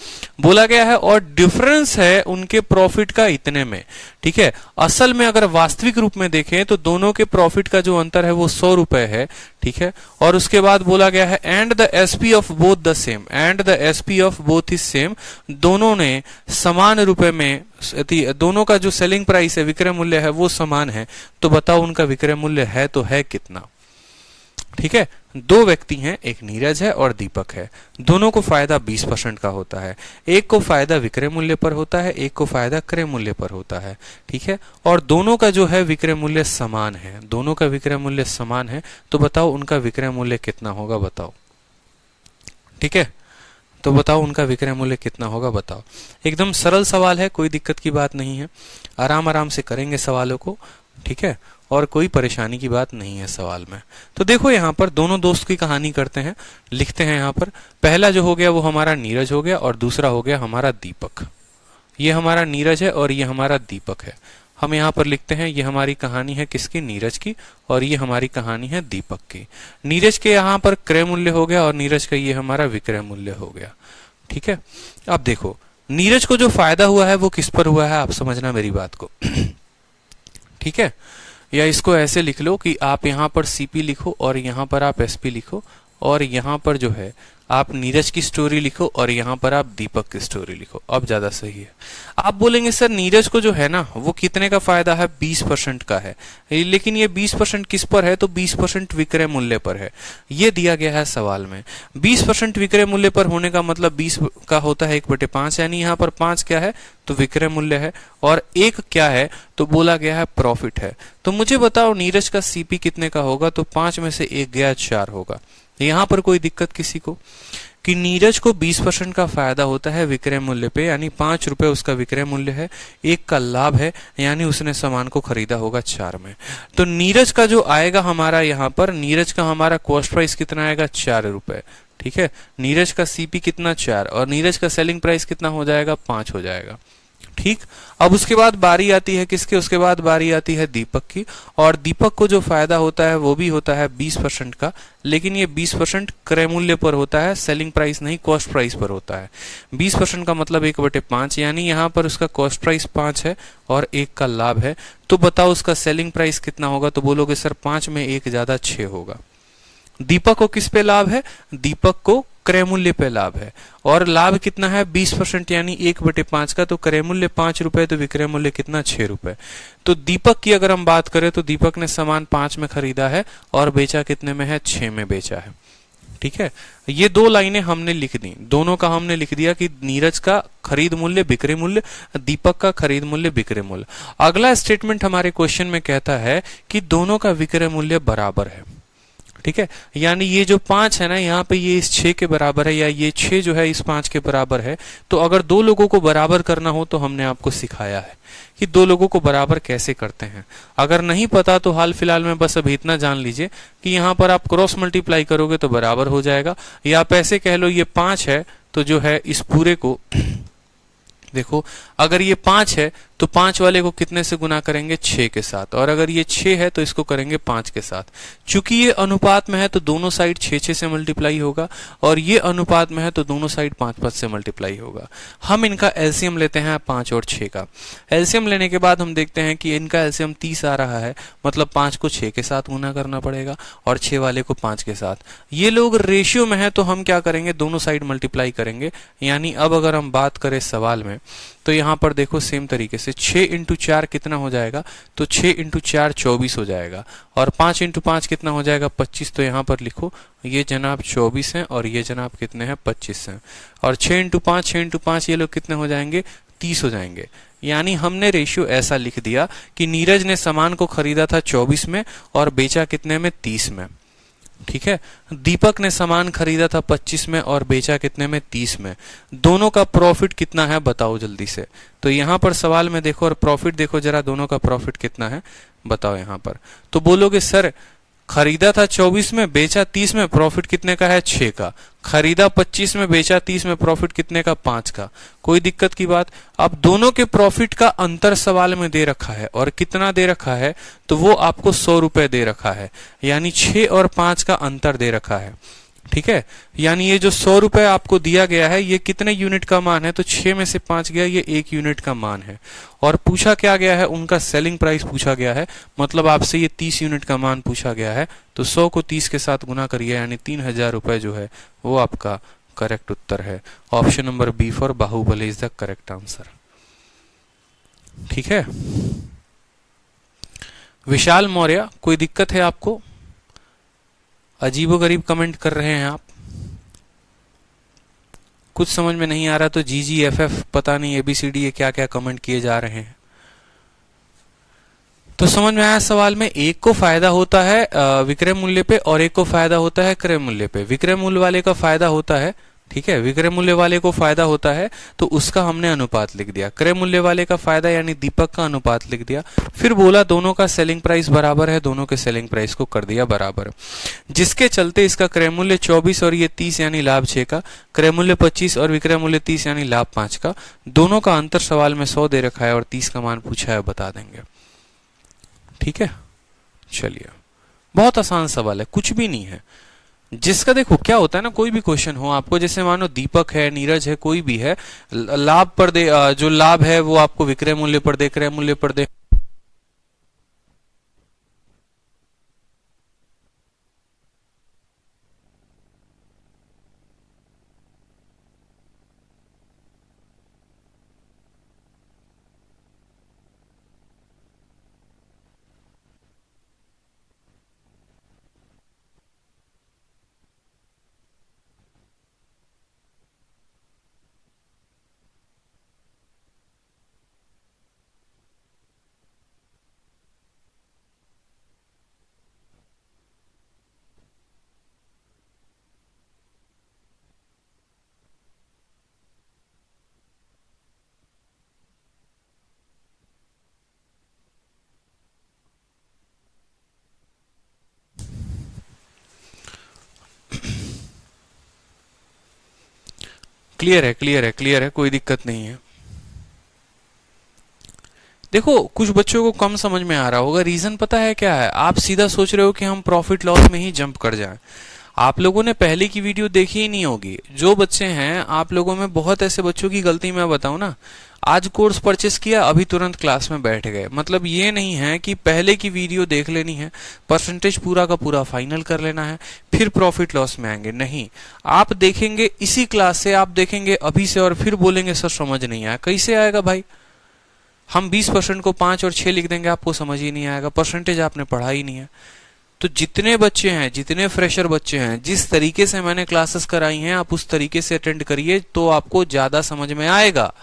बोला गया है और डिफरेंस है उनके प्रॉफिट का इतने में। ठीक है, असल में अगर वास्तविक रूप में देखें तो दोनों के प्रॉफिट का जो अंतर है वो 100 रुपए है। ठीक है, और उसके बाद बोला गया है and the SP of both the same, and the SP of both is same. दोनों ने समान रुपए में, दोनों का जो सेलिंग प्राइस है, विक्रय मूल्य है, वो समान है। तो बताओ उनका विक्रय मूल्य है तो है कितना। ठीक है, दो व्यक्ति हैं, एक नीरज है और दीपक है। दोनों को फायदा 20% का होता है। एक को फायदा विक्रय मूल्य पर होता है, एक को फायदा क्रय मूल्य पर होता है। ठीक है, और दोनों का जो है विक्रय मूल्य समान है, दोनों का विक्रय मूल्य समान है। तो बताओ उनका विक्रय मूल्य कितना होगा, बताओ। ठीक है, तो बताओ उनका विक्रय मूल्य कितना होगा, बताओ। एकदम सरल सवाल है, कोई दिक्कत की बात नहीं है, आराम आराम से करेंगे सवालों को। ठीक है, और कोई परेशानी की बात नहीं है सवाल में। तो देखो यहाँ पर दोनों दोस्त की कहानी करते हैं, लिखते हैं यहाँ पर। पहला जो हो गया वो हमारा नीरज हो गया और दूसरा हो गया हमारा दीपक। ये हमारा नीरज है और ये हमारा दीपक है। हम यहाँ पर लिखते हैं, ये हमारी कहानी है किसकी, नीरज की, और ये हमारी कहानी है दीपक की। नीरज के यहाँ पर क्रय मूल्य हो गया और नीरज का ये हमारा विक्रय मूल्य हो गया। ठीक है, अब देखो नीरज को जो फायदा हुआ है वो किस पर हुआ है, आप समझना मेरी बात को। ठीक है, या इसको ऐसे लिख लो कि आप यहाँ पर सीपी लिखो और यहाँ पर आप एसपी लिखो, और यहाँ पर जो है आप नीरज की स्टोरी लिखो और यहाँ पर आप दीपक की स्टोरी लिखो। अब ज्यादा सही है। आप बोलेंगे सर नीरज को जो है ना वो कितने का फायदा है, 20% का है, लेकिन ये 20% किस पर है, तो 20% विक्रय मूल्य पर है। ये दिया गया है सवाल में। 20% विक्रय मूल्य पर होने का मतलब 20 का होता है 1/5, यानी यहाँ पर 5 क्या है, तो विक्रय मूल्य है, और 1 क्या है, तो बोला गया है प्रॉफिट है। तो मुझे बताओ नीरज का सीपी कितने का होगा, तो 5 में से 1 गया 4 होगा। यहां पर कोई दिक्कत किसी को, कि नीरज को 20% का फायदा होता है विक्रय मूल्य पे, यानी 5 रुपए उसका विक्रय मूल्य है, 1 का लाभ है, यानी उसने सामान को खरीदा होगा 4 में। तो नीरज का जो आएगा हमारा यहाँ पर, नीरज का हमारा कॉस्ट प्राइस कितना आएगा, 4 रुपए। ठीक है, नीरज का सीपी कितना, 4, और नीरज का सेलिंग प्राइस कितना हो जाएगा, 5 हो जाएगा। ठीक, अब उसके बाद बारी आती है किसके, उसके बाद बारी आती है दीपक की। और दीपक को जो फायदा होता है वो भी होता है 20% का, लेकिन ये 20% क्रय मूल्य पर होता है, सेलिंग प्राइस नहीं, कॉस्ट प्राइस पर होता है। 20% का मतलब 1/5, यानी यहाँ पर उसका कॉस्ट प्राइस 5 है और 1 का लाभ है। तो बताओ उसका सेलिंग प्राइस कितना होगा, तो बोलोगे सर 5 में 1 ज्यादा 6 होगा। दीपक को किस पे लाभ है, दीपक को क्रय मूल्य पे लाभ है, और लाभ कितना है 20%, यानी 1/5 का। तो क्रय मूल्य 5 रुपए, तो विक्रय मूल्य कितना, 6 रुपए। तो दीपक की अगर हम बात करें तो दीपक ने सामान 5 में खरीदा है और बेचा कितने में है, 6 में बेचा है। ठीक है, ये दो लाइनें हमने लिख दी, दोनों का हमने लिख दिया कि नीरज का खरीद मूल्य बिक्री मूल्य, दीपक का खरीद मूल्य बिक्री मूल्य। अगला स्टेटमेंट हमारे क्वेश्चन में कहता है कि दोनों का विक्रय मूल्य बराबर है। ठीक है, यानी ये जो 5 है ना, यहाँ पे ये इस 6 के बराबर है, या ये 6 जो है इस 5 के बराबर है। तो अगर दो लोगों को बराबर करना हो तो हमने आपको सिखाया है कि दो लोगों को बराबर कैसे करते हैं। अगर नहीं पता तो हाल फिलहाल में बस अभी इतना जान लीजिए कि यहाँ पर आप क्रॉस मल्टीप्लाई करोगे तो बराबर हो जाएगा, या आप ऐसे कह लो ये 5 है तो जो है इस पूरे को देखो, अगर ये 5 है तो 5 वाले को कितने से गुना करेंगे, 6 के साथ, और अगर ये 6 है तो इसको करेंगे 5 के साथ। चूंकि ये अनुपात में है तो दोनों साइड 6-6 से मल्टीप्लाई होगा, और ये अनुपात में है तो दोनों साइड 5-5 से मल्टीप्लाई होगा। हम इनका एलसीएम लेते हैं 5 और 6 का। एलसीएम लेने के बाद हम देखते हैं कि इनका एलसीएम 30 आ रहा है, मतलब 5 को 6 के साथ गुना करना पड़ेगा और 6 वाले को 5 के साथ। ये लोग रेशियो में है तो हम क्या करेंगे, दोनों साइड मल्टीप्लाई करेंगे। यानी अब अगर हम बात करें सवाल में तो यहाँ पर देखो सेम तरीके से 6 इंटू 4 कितना हो जाएगा, तो 6 इंटू 4 24 हो जाएगा, और 5 इंटू 5 कितना हो जाएगा, 25। तो यहाँ पर लिखो ये जनाब 24 हैं और ये जनाब कितने हैं, 25 हैं, और 6 इंटू 5 ये लोग कितने हो जाएंगे, 30 हो जाएंगे। यानी हमने रेशियो ऐसा लिख दिया कि नीरज ने सामान को खरीदा था 24 में और बेचा कितने में, 30 में। ठीक है, दीपक ने सामान खरीदा था 25 में और बेचा कितने में, 30 में। दोनों का प्रॉफिट कितना है बताओ जल्दी से। तो यहां पर सवाल में देखो और प्रॉफिट देखो जरा, दोनों का प्रॉफिट कितना है बताओ यहां पर। तो बोलोगे सर खरीदा था 24 में बेचा 30 में, प्रॉफिट कितने का है, 6 का। खरीदा 25 में बेचा 30 में, प्रॉफिट कितने का, 5 का। कोई दिक्कत की बात। अब दोनों के प्रॉफिट का अंतर सवाल में दे रखा है, और कितना दे रखा है, तो वो आपको 100 रुपए दे रखा है, यानी 6 और 5 का अंतर दे रखा है। ठीक है, यानी ये जो 100 रुपए आपको दिया गया है ये कितने यूनिट का मान है, तो 6 में से 5 गया, ये 1 यूनिट का मान है। और पूछा क्या गया है, उनका सेलिंग प्राइस पूछा गया है, मतलब आपसे ये 30 यूनिट का मान पूछा गया है। तो 100 को 30 के साथ गुना करिए, यानी 3000 रुपए जो है वो आपका करेक्ट उत्तर है। Option number B for Baahubali is the correct answer. ठीक है, विशाल मौर्य, कोई दिक्कत है आपको? अजीबोगरीब कमेंट कर रहे हैं आप, कुछ समझ में नहीं आ रहा तो GGFF पता नहीं ABCD ये क्या क्या कमेंट किए जा रहे हैं। तो समझ में आया सवाल में, एक को फायदा होता है विक्रय मूल्य पे और एक को फायदा होता है क्रय मूल्य पे। विक्रय मूल्य वाले का फायदा होता है, ठीक है, विक्रय मूल्य वाले को फायदा होता है तो उसका हमने अनुपात लिख दिया। क्रय मूल्य वाले का फायदा यानी दीपक का अनुपात लिख दिया। फिर बोला दोनों का सेलिंग प्राइस बराबर है, दोनों के सेलिंग प्राइस को कर दिया बराबर, जिसके चलते इसका क्रय मूल्य 24 और ये 30 यानी लाभ 6 का, क्रय मूल्य 25 और विक्रय मूल्य 30 यानी लाभ 5 का। दोनों का अंतर सवाल में 100 दे रखा है और 30 का मान पूछा है, बता देंगे। ठीक है, चलिए, बहुत आसान सवाल है, कुछ भी नहीं है। जिसका देखो क्या होता है ना, कोई भी क्वेश्चन हो आपको, जैसे मानो दीपक है, नीरज है, कोई भी है, लाभ पर दे, जो लाभ है वो आपको विक्रय मूल्य पर दे, क्रय मूल्य पर दे, क्लियर है, क्लियर है, क्लियर है, कोई दिक्कत नहीं है। देखो कुछ बच्चों को कम समझ में आ रहा होगा, रीजन पता है क्या है, आप सीधा सोच रहे हो कि हम प्रॉफिट लॉस में ही जंप कर जाएं। आप लोगों ने पहले की वीडियो देखी ही नहीं होगी। जो बच्चे हैं, आप लोगों में बहुत ऐसे बच्चों की गलती मैं बताऊं ना, आज कोर्स परचेस किया, अभी तुरंत क्लास में बैठ गए। मतलब ये नहीं है कि पहले की वीडियो देख लेनी है, परसेंटेज पूरा का पूरा फाइनल कर लेना है, फिर प्रॉफिट लॉस में आएंगे। नहीं, आप देखेंगे इसी क्लास से, आप देखेंगे अभी से और फिर बोलेंगे सर समझ नहीं आया। कैसे आएगा भाई? हम 20% को 5 और 6 लिख देंगे, आपको समझ ही नहीं आएगा, परसेंटेज आपने पढ़ा ही नहीं है। तो जितने बच्चे हैं, जितने फ्रेशर बच्चे हैं, जिस तरीके से मैंने क्लासेस कराई हैं आप उस तरीके से अटेंड करिए तो आपको ज्यादा समझ में आएगा।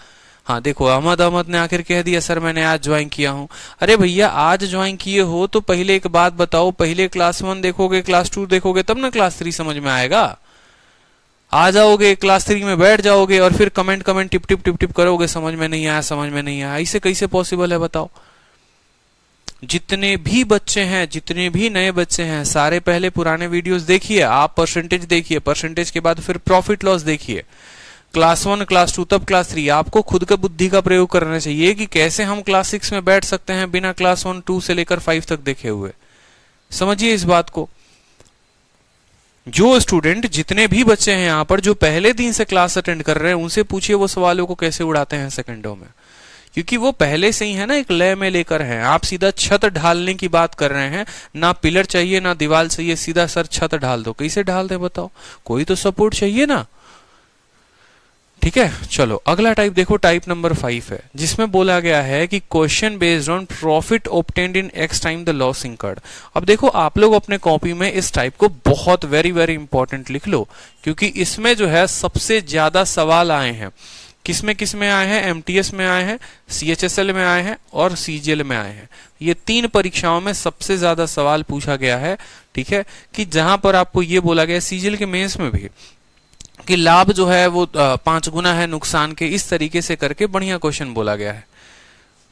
हाँ देखो, अहमद ने आखिर कह दिया सर मैंने आज ज्वाइन किया हूं। अरे भैया आज ज्वाइन किए हो तो पहले एक बात बताओ, पहले क्लास 1 देखोगे, क्लास 2 देखोगे, तब ना क्लास 3 समझ में आएगा। आ जाओगे क्लास 3 में बैठ जाओगे और फिर comment tip tip tip tip करोगे, समझ में नहीं आया, समझ में नहीं आया। ऐसे कैसे पॉसिबल है बताओ। जितने भी बच्चे हैं, जितने भी नए बच्चे हैं, सारे पहले पुराने वीडियोस देखिए, आप परसेंटेज देखिए, परसेंटेज के बाद फिर प्रॉफिट लॉस देखिए, क्लास 1 क्लास 2 तब क्लास 3। आपको खुद का बुद्धि का प्रयोग करना चाहिए कि कैसे हम क्लास 6 में बैठ सकते हैं बिना क्लास 1 2 से लेकर 5 तक देखे हुए। समझिए इस बात को। जो स्टूडेंट, जितने भी बच्चे हैं यहाँ पर जो पहले दिन से क्लास अटेंड कर रहे हैं, उनसे पूछिए वो सवालों को कैसे उड़ाते हैं सेकंडों में, क्योंकि वो पहले से ही है ना एक लय में लेकर हैं। आप सीधा छत ढालने की बात कर रहे हैं, ना पिलर चाहिए ना दीवार चाहिए, सीधा सर छत ढाल दो। कैसे ढाल दे बताओ, कोई तो सपोर्ट चाहिए ना। ठीक है, चलो अगला टाइप देखो, टाइप नंबर 5 है, जिसमें बोला गया है कि question based on profit obtained in x time the loss incurred. अब देखो आप लोग अपने कॉपी में इस टाइप को बहुत वेरी वेरी इंपॉर्टेंट लिख लो, क्योंकि इसमें जो है सबसे ज्यादा सवाल आए हैं। किसमें आए हैं? एमटीएस में आए हैं, सीएचएसएल में आए हैं और सीजीएल में आए हैं। ये 3 परीक्षाओं में सबसे ज्यादा सवाल पूछा गया है। ठीक है, कि जहां पर आपको ये बोला गया, सीजीएल के मेंस में भी, कि लाभ जो है वो 5 गुना है नुकसान के, इस तरीके से करके बढ़िया क्वेश्चन बोला गया है।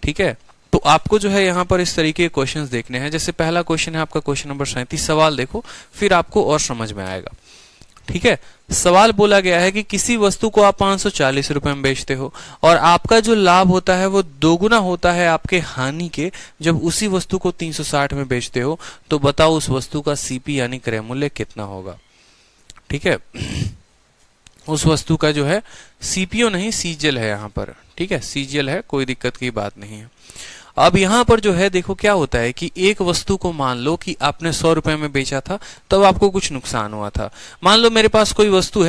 ठीक है, तो आपको जो है यहाँ पर इस तरीके के क्वेश्चंस देखने हैं। जैसे पहला क्वेश्चन है आपका क्वेश्चन नंबर 37, सवाल देखो फिर आपको और समझ में आएगा। ठीक है, सवाल बोला गया है कि किसी वस्तु को आप 540 रुपए में बेचते हो और आपका जो लाभ होता है वो 2 गुना होता है आपके हानि के जब उसी वस्तु को 360 में बेचते हो, तो बताओ उस वस्तु का सीपी यानी क्रय मूल्य कितना होगा। ठीक है, उस वस्तु का जो है सीपीओ नहीं सीजीएल है यहाँ पर। ठीक है, सीजीएल है, कोई दिक्कत की बात नहीं है। अब यहाँ पर जो है देखो क्या होता है कि एक वस्तु को मान लो कि आपने 100 रुपए में बेचा था, तब आपको कुछ नुकसान हुआ था। मान लो मेरे पास कोई वस्तु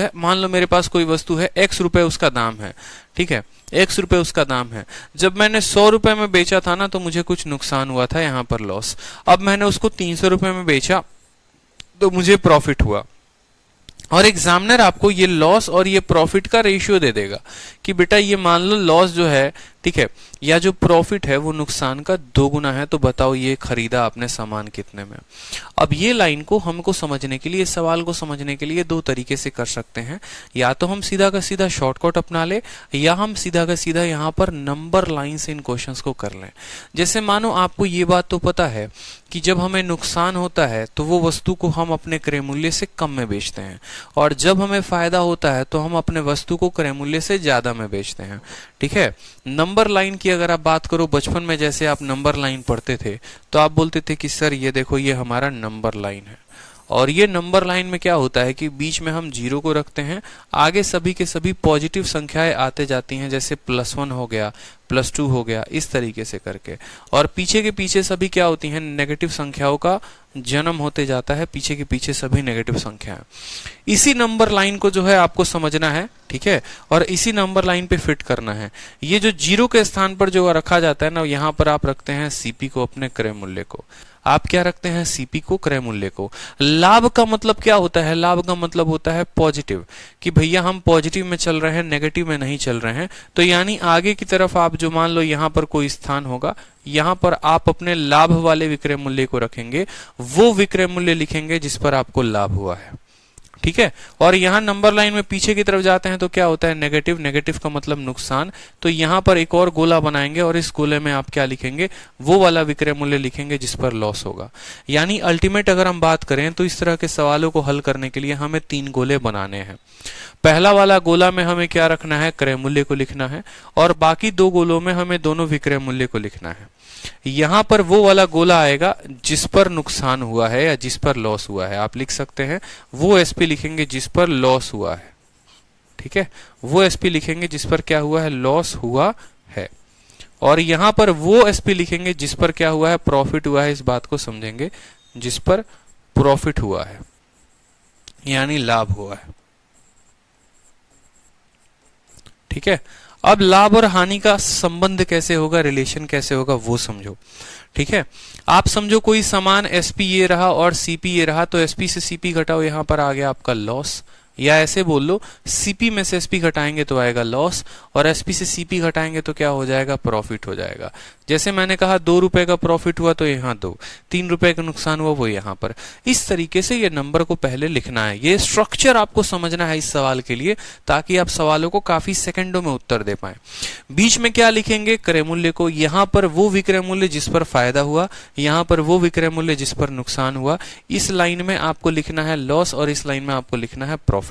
है, x रुपए उसका दाम है। ठीक है, x रुपए उसका दाम है। जब मैंने 100 रुपए में बेचा था ना, तो मुझे कुछ नुकसान हुआ था, यहाँ पर लॉस। अब मैंने उसको 300 रुपए में बेचा तो मुझे प्रॉफिट हुआ। और एग्जामिनर आपको ये लॉस और ये प्रॉफिट का रेशियो दे देगा कि बेटा ये मान लो लॉस जो है, ठीक है, या जो प्रॉफिट है वो नुकसान का 2 गुना है, तो बताओ ये खरीदा आपने सामान कितने में। अब ये लाइन को हमको समझने के लिए, सवाल को समझने के लिए 2 तरीके से कर सकते हैं। या तो हम सीधा का सीधा शॉर्टकट अपना ले, या हम सीधा का सीधा यहाँ पर नंबर लाइन से इन क्वेश्चंस को कर लें। जैसे मानो आपको ये बात तो पता है कि जब हमें नुकसान होता है तो वो वस्तु को हम अपने क्रय मूल्य से कम में बेचते हैं, और जब हमें फायदा होता है तो हम अपने वस्तु को क्रय मूल्य से ज्यादा में बेचते हैं। ठीक है, नंबर लाइन की अगर आप बात करो, बचपन में जैसे आप नंबर लाइन पढ़ते थे तो आप बोलते थे कि सर ये देखो ये हमारा नंबर लाइन है, और ये नंबर लाइन में क्या होता है कि बीच में हम 0 को रखते हैं, आगे सभी के सभी पॉजिटिव संख्याएं आते जाती हैं, जैसे +1 हो गया, +2 हो गया, इस तरीके से करके। और पीछे के पीछे सभी क्या होती हैं? नेगेटिव संख्याओं का जन्म होते जाता है, पीछे के पीछे सभी नेगेटिव संख्याएं। इसी नंबर लाइन को जो है आपको समझना है। ठीक है, और इसी नंबर लाइन पे फिट करना है। ये जो 0 के स्थान पर जो रखा जाता है ना, यहाँ पर आप रखते हैं सीपी को, अपने क्रय मूल्य को। आप क्या रखते हैं? सीपी को, क्रय मूल्य को। लाभ का मतलब क्या होता है? लाभ का मतलब होता है पॉजिटिव, कि भैया हम पॉजिटिव में चल रहे हैं, नेगेटिव में नहीं चल रहे हैं। तो यानी आगे की तरफ आप जो मान लो यहाँ पर कोई स्थान होगा, यहाँ पर आप अपने लाभ वाले विक्रय मूल्य को रखेंगे, वो विक्रय मूल्य लिखेंगे जिस पर आपको लाभ हुआ है। ठीक है, और यहाँ नंबर लाइन में पीछे की तरफ जाते हैं तो क्या होता है? नेगेटिव। नेगेटिव का मतलब नुकसान। तो यहाँ पर एक और गोला बनाएंगे और इस गोले में आप क्या लिखेंगे? वो वाला विक्रय मूल्य लिखेंगे जिस पर लॉस होगा। यानी अल्टीमेट अगर हम बात करें तो इस तरह के सवालों को हल करने के लिए हमें 3 गोले बनाने हैं। पहला वाला गोला में हमें क्या रखना है? क्रय मूल्य को लिखना है, और बाकी 2 गोलों में हमें दोनों विक्रय मूल्य को लिखना है। यहां पर वो वाला गोला आएगा जिस पर नुकसान हुआ है या जिस पर लॉस हुआ है, आप लिख सकते हैं वो एसपी लिखेंगे जिस पर लॉस हुआ है। ठीक है, वो एसपी लिखेंगे जिस पर क्या हुआ है? लॉस हुआ है। और यहां पर वो एसपी लिखेंगे जिस पर क्या हुआ है? प्रॉफिट हुआ है। इस बात को समझेंगे, जिस पर प्रॉफिट हुआ है यानी लाभ हुआ है। ठीक है, अब लाभ और हानि का संबंध कैसे होगा, रिलेशन कैसे होगा वो समझो। ठीक है, आप समझो कोई सामान एसपी ये रहा और सीपी ये रहा, तो एसपी से सीपी घटाओ, यहां पर आ गया आपका लॉस। या ऐसे बोल लो, सीपी में से एसपी घटाएंगे तो आएगा लॉस, और एसपी से सीपी घटाएंगे तो क्या हो जाएगा, प्रॉफिट हो जाएगा। जैसे मैंने कहा 2 रुपए का प्रॉफिट हुआ तो यहाँ 2, 3 रुपए का नुकसान हुआ वो यहाँ पर। इस तरीके से ये नंबर को पहले लिखना है, ये स्ट्रक्चर आपको समझना है इस सवाल के लिए, ताकि आप सवालों को काफी सेकंडों में उत्तर दे पाए। बीच में क्या लिखेंगे, क्रय मूल्य को, यहाँ पर वो विक्रय मूल्य जिस पर फायदा हुआ, यहाँ पर वो विक्रय मूल्य जिस पर नुकसान हुआ। इस लाइन में आपको लिखना है लॉस और इस लाइन में आपको लिखना है प्रॉफिट।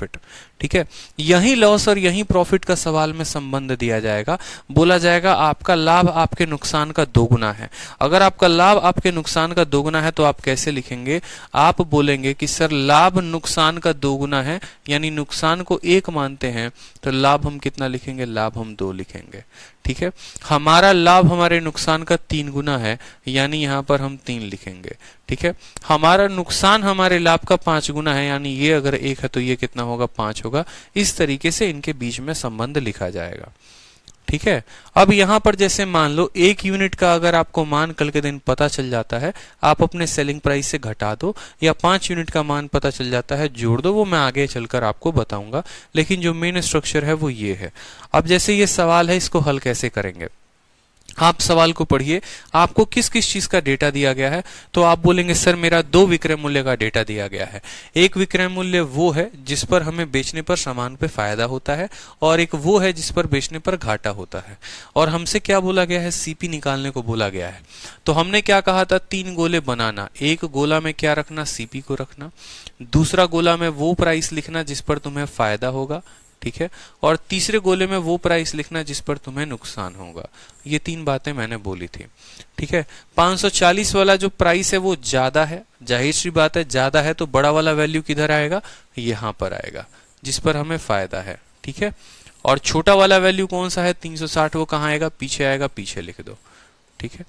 ठीक है, यही लॉस और यही प्रॉफिट का सवाल में संबंध दिया जाएगा। बोला जाएगा आपका लाभ आपके नुकसान का दोगुना है। अगर आपका लाभ आपके नुकसान का दोगुना है तो आप कैसे लिखेंगे, आप बोलेंगे कि सर लाभ नुकसान का दोगुना है, यानी नुकसान को 1 मानते हैं तो लाभ हम कितना लिखेंगे, लाभ हम 2 लिखेंगे। ठीक है, हमारा लाभ हमारे नुकसान का 3 गुना है, यानी यहां पर हम 3 लिखेंगे। ठीक है, हमारा नुकसान हमारे लाभ का 5 गुना है, यानी ये अगर 1 है तो ये कितना होगा, 5 होगा। इस तरीके से इनके बीच में संबंध लिखा जाएगा। ठीक है, अब यहां पर जैसे मान लो 1 यूनिट का अगर आपको मान कल के दिन पता चल जाता है, आप अपने सेलिंग प्राइस से घटा दो, या 5 यूनिट का मान पता चल जाता है, जोड़ दो, वो मैं आगे चलकर आपको बताऊंगा। लेकिन जो मेन स्ट्रक्चर है वो ये है। अब जैसे ये सवाल है, इसको हल कैसे करेंगे, आप सवाल को पढ़िए, आपको किस किस चीज का डेटा दिया गया है, तो आप बोलेंगे सर मेरा 2 विक्रय मूल्य का डेटा दिया गया है। एक विक्रय मूल्य वो है जिस पर हमें बेचने पर सामान पे फायदा होता है, और एक वो है जिस पर बेचने पर घाटा होता है। और हमसे क्या बोला गया है, सीपी निकालने को बोला गया है। तो हमने क्या कहा था, 3 गोले बनाना, एक गोला में क्या रखना, सीपी को रखना, दूसरा गोला में वो प्राइस लिखना जिस पर तुम्हें फायदा होगा। ठीक है, और तीसरे गोले में वो प्राइस लिखना जिस पर तुम्हें नुकसान होगा। ये 3 बातें मैंने बोली थी। ठीक है, 540 वाला जो प्राइस है वो ज्यादा है, जाहिर सी बात है ज्यादा है, तो बड़ा वाला वैल्यू किधर आएगा, यहां पर आएगा जिस पर हमें फायदा है। ठीक है, और छोटा वाला वैल्यू कौन सा है, 360, वो कहां आएगा, पीछे आएगा, पीछे लिख दो। ठीक है,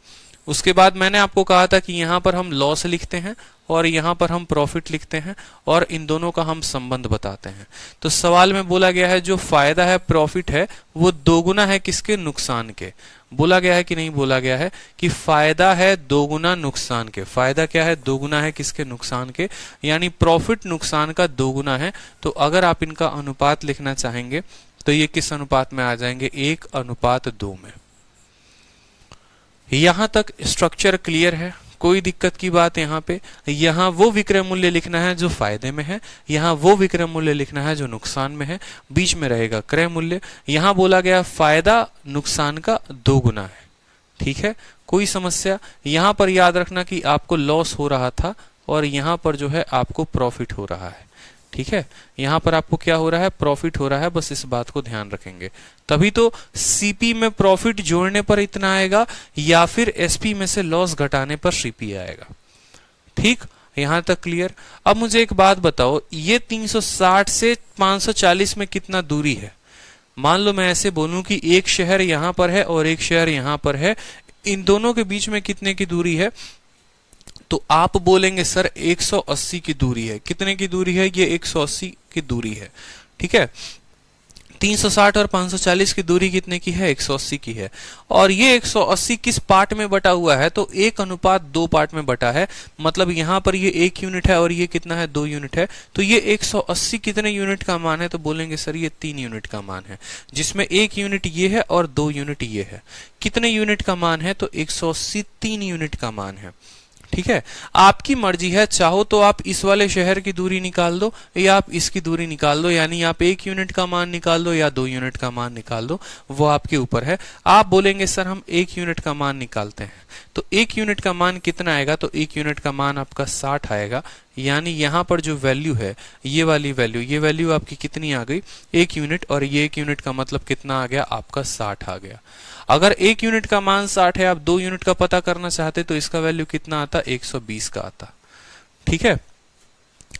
उसके बाद मैंने आपको कहा था कि यहां पर हम लॉस लिखते हैं और यहां पर हम प्रॉफिट लिखते हैं, और इन दोनों का हम संबंध बताते हैं। तो सवाल में बोला गया है जो फायदा है, प्रॉफिट है, वो दोगुना है किसके, नुकसान के। बोला गया है कि नहीं बोला गया है कि फायदा है दोगुना नुकसान के। फायदा क्या है, दोगुना है किसके, नुकसान के, यानी प्रॉफिट नुकसान का दोगुना है। तो अगर आप इनका अनुपात लिखना चाहेंगे तो ये किस अनुपात में आ जाएंगे, 1:2 में। यहां तक स्ट्रक्चर क्लियर है, कोई दिक्कत की बात यहाँ पे। यहाँ वो विक्रय मूल्य लिखना है जो फायदे में है, यहाँ वो विक्रय मूल्य लिखना है जो नुकसान में है, बीच में रहेगा क्रय मूल्य। यहाँ बोला गया फायदा नुकसान का 2 गुना है। ठीक है, कोई समस्या, यहाँ पर याद रखना कि आपको लॉस हो रहा था और यहाँ पर जो है आपको प्रॉफिट हो रहा है। ठीक है, यहां पर आपको क्या हो रहा है, प्रॉफिट हो रहा है, बस इस बात को ध्यान रखेंगे। तभी तो सीपी में प्रॉफिट जोड़ने पर इतना आएगा, या फिर एसपी में से लॉस घटाने पर सीपी आएगा। ठीक, यहां तक क्लियर। अब मुझे एक बात बताओ, ये 360 से 540 में कितना दूरी है। मान लो मैं ऐसे बोलूं कि एक शहर यहां पर है और एक शहर यहां पर है, इन दोनों के बीच में कितने की दूरी है, तो आप बोलेंगे सर 180 की दूरी है। कितने की दूरी है, ये 180 की दूरी है। ठीक है, 360 और 540 की दूरी कितने की है, 180 की है। और ये 180 किस पार्ट में बटा हुआ है, तो 1:2 पार्ट में बटा है। मतलब यहां पर ये 1 यूनिट है और ये कितना है, 2 यूनिट है। तो ये 180 कितने यूनिट का मान है, तो बोलेंगे सर ये 3 यूनिट का मान है, जिसमें 1 यूनिट ये है और 2 यूनिट ये है। कितने यूनिट का मान है, तो 180 3 यूनिट का मान है। ठीक है, आपकी मर्जी है, चाहो तो आप इस वाले शहर की दूरी निकाल दो या आप इसकी दूरी निकाल दो, यानी आप 1 यूनिट का मान निकाल दो या 2 यूनिट का मान निकाल दो, वो आपके ऊपर है। आप बोलेंगे सर हम 1 यूनिट का मान निकालते हैं, तो 1 यूनिट का मान कितना आएगा, तो 1 यूनिट का मान आपका 60 आएगा। यानी यहां पर जो वैल्यू है, ये वाली वैल्यू, ये वैल्यू आपकी कितनी आ गई, 1 यूनिट, और ये 1 यूनिट का मतलब कितना आ गया, आपका 60 आ गया। अगर 1 यूनिट का मान 60 है, आप 2 यूनिट का पता करना चाहते तो इसका वैल्यू कितना आता, 120 का आता। ठीक है,